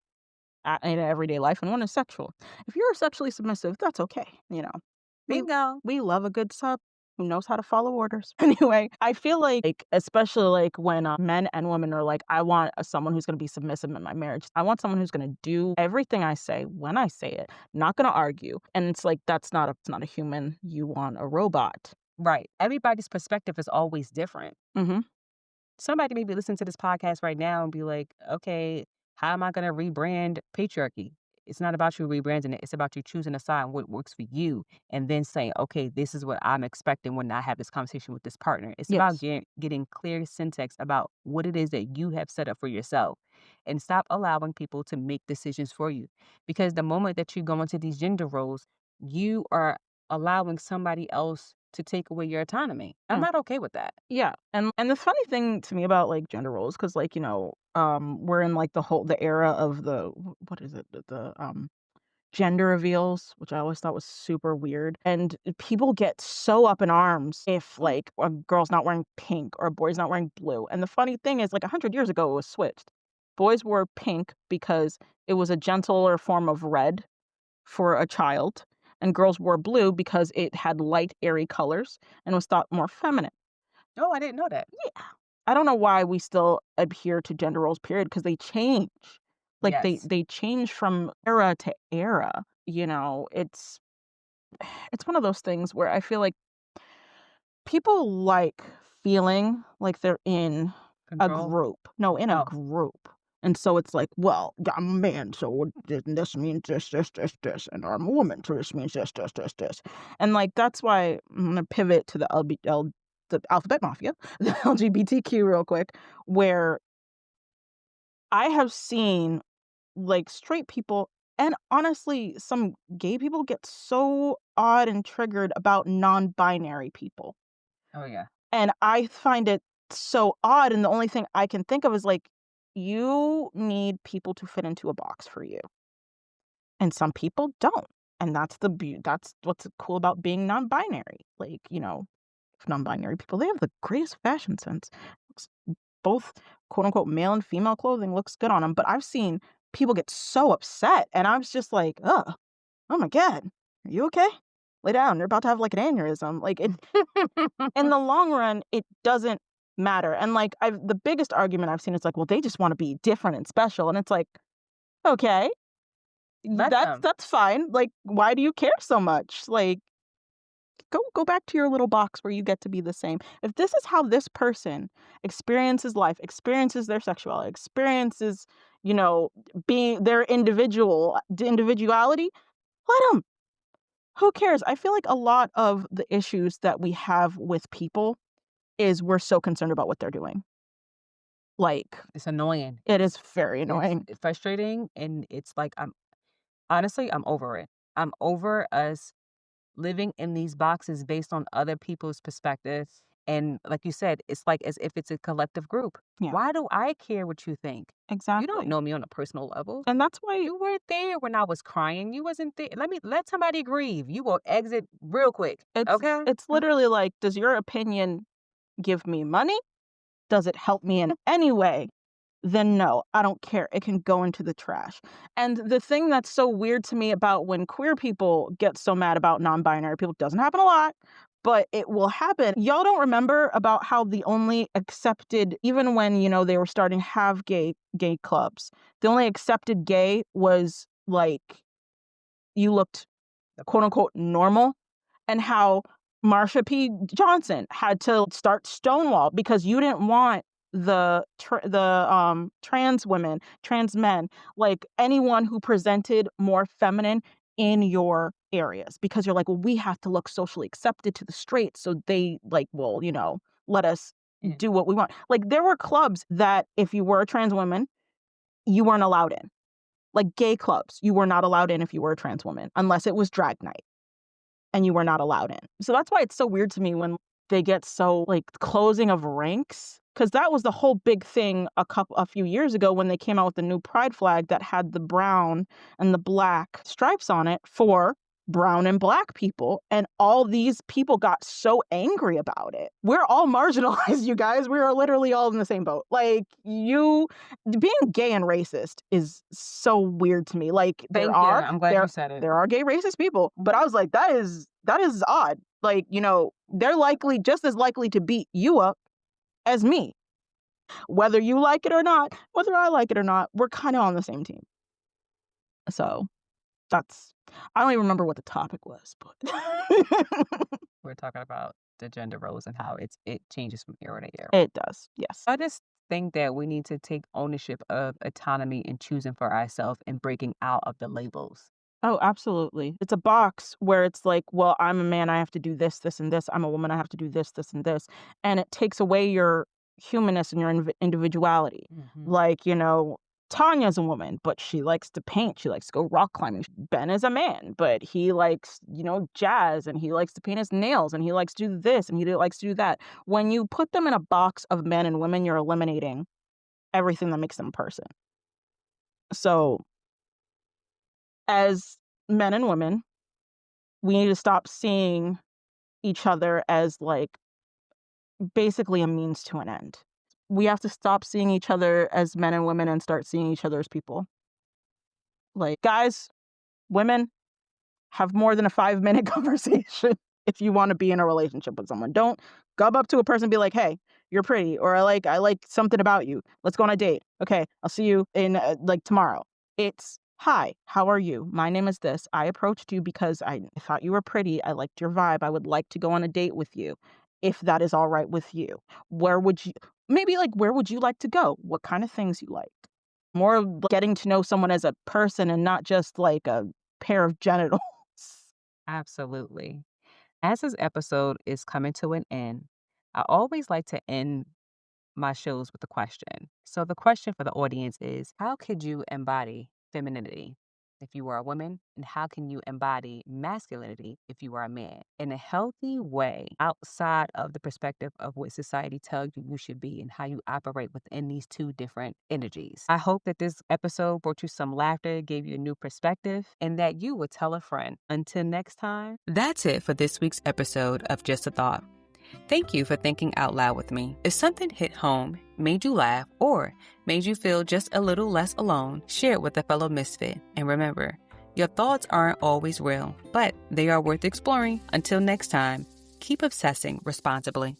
in everyday life, and one is sexual. If you're sexually submissive, that's okay. We Bingo. we love a good sub who knows how to follow orders. Anyway, I feel like especially like when men and women are like, I want someone who's going to be submissive in my marriage. I want someone who's going to do everything I say when I say it, not going to argue. And it's like it's not a human. You want a robot. Right. Everybody's perspective is always different. Mm-hmm. Somebody may be listening to this podcast right now and be like, okay, How am I going to rebrand patriarchy? It's not about you rebranding it. It's about you choosing a side what works for you and then saying, okay, this is what I'm expecting when I have this conversation with this partner. It's about Yes. getting clear syntax about what it is that you have set up for yourself and stop allowing people to make decisions for you. Because the moment that you go into these gender roles, you are allowing somebody else to take away your autonomy. I'm not okay with that. Yeah. And the funny thing to me about like gender roles, because like, we're in like the era of what is it? The gender reveals, which I always thought was super weird. And people get so up in arms if like a girl's not wearing pink or a boy's not wearing blue. And the funny thing is, like 100 years ago, it was switched. Boys wore pink because it was a gentler form of red for a child, and girls wore blue because it had light, airy colors and was thought more feminine. Oh, I didn't know that. Yeah. I don't know why we still adhere to gender roles, period, because they change. Like Yes. they change from era to era. It's one of those things where I feel like people like feeling like they're in a Control. group. No, in a Oh, group. And so it's like, well, I'm a man, so this means this, and I'm a woman, so this means this. And like that's why I'm gonna pivot to the alphabet mafia, the LGBTQ real quick, where I have seen like straight people and honestly some gay people get so odd and triggered about non-binary people. oh yeah. And I find it so odd, and the only thing I can think of is like you need people to fit into a box for you. And some people don't. And that's what's cool about being non-binary. Like, non-binary people, they have the greatest fashion sense. Looks both quote unquote male and female clothing looks good on them, but I've seen people get so upset and I was just like, oh my God, are you okay? Lay down. You're about to have like an aneurysm. Like in the long run, it doesn't matter. And like the biggest argument I've seen is like, well, they just want to be different and special. And it's like, okay, Let them. that's fine. Like, why do you care so much? Like, go back to your little box where you get to be the same. If this is how this person experiences life, experiences their sexuality, experiences, being their individuality, let them. Who cares? I feel like a lot of the issues that we have with people is we're so concerned about what they're doing. Like, It's annoying. it is very It's annoying. frustrating, and it's like I'm over it. I'm over us living in these boxes based on other people's perspectives. And like you said, it's like as if it's a collective group. Yeah, Why do I care what you think? You don't exactly. know me on a personal level. And that's why You weren't there when I was crying. You wasn't there. Let somebody grieve. You will exit real quick. it's Okay? it's literally like, does your opinion give me money? Does it help me in any way? Then no, I don't care. It can go into the trash. And the thing that's so weird to me about when queer people get so mad about non-binary people, doesn't happen a lot, but it will happen. Y'all don't remember about how the only accepted, even when, they were starting to have gay clubs, the only accepted gay was like you looked quote unquote normal, and how Marsha P. Johnson had to start Stonewall because you didn't want the trans women, trans men, like anyone who presented more feminine in your areas, because you're like, well, we have to look socially accepted to the straight so they like will, let us Yeah. do what we want. Like there were clubs that if you were a trans woman, you weren't allowed in. Like gay clubs, you were not allowed in if you were a trans woman unless it was drag night and you were not allowed in. So that's why it's so weird to me when they get so like closing of ranks, because that was the whole big thing a few years ago when they came out with the new pride flag that had the brown and the black stripes on it for brown and black people, and all these people got so angry about it. We're all marginalized, you guys. We are literally all in the same boat. Like you being gay and racist is so weird to me. Like Thank you. I'm glad you said it. there are gay racist people, but I was like, that is odd. Like, they're likely just as likely to beat you up as me. Whether you like it or not, whether I like it or not, we're kind of on the same team. So I don't even remember what the topic was, but We're talking about the gender roles and how it changes from era to era. it does. Yes. I just think that we need to take ownership of autonomy and choosing for ourselves and breaking out of the labels. Oh, absolutely. It's a box where it's like, well, I'm a man, I have to do this, this, and this. I'm a woman, I have to do this, this, and this. And it takes away your humanness and your individuality. Like, Tanya's a woman, but she likes to paint. She likes to go rock climbing. Ben is a man, but he likes, jazz, and he likes to paint his nails, and he likes to do this, and he likes to do that. When you put them in a box of men and women, you're eliminating everything that makes them a person. So, as men and women, we need to stop seeing each other as like basically a means to an end. We have to stop seeing each other as men and women and start seeing each other as people. Like, guys, women, have more than a 5-minute conversation if you want to be in a relationship with someone. Don't go up to a person and be like, hey, you're pretty, or I like something about you. Let's go on a date. Okay, I'll see you in tomorrow. It's, hi, how are you? My name is this. I approached you because I thought you were pretty. I liked your vibe. I would like to go on a date with you, if that is all right with you. Where would you like to go? What kind of things you like? More getting to know someone as a person and not just like a pair of genitals. Absolutely. As this episode is coming to an end, I always like to end my shows with a question. So the question for the audience is, how could you embody femininity if you were a woman? And how can you embody masculinity if you are a man in a healthy way outside of the perspective of what society tells you you should be and how you operate within these two different energies? I hope that this episode brought you some laughter, gave you a new perspective, and that you would tell a friend. Until next time. That's it for this week's episode of Just a Thought. Thank you for thinking out loud with me. If something hit home, made you laugh, or made you feel just a little less alone, share it with a fellow misfit. And remember, your thoughts aren't always real, but they are worth exploring. Until next time, keep obsessing responsibly.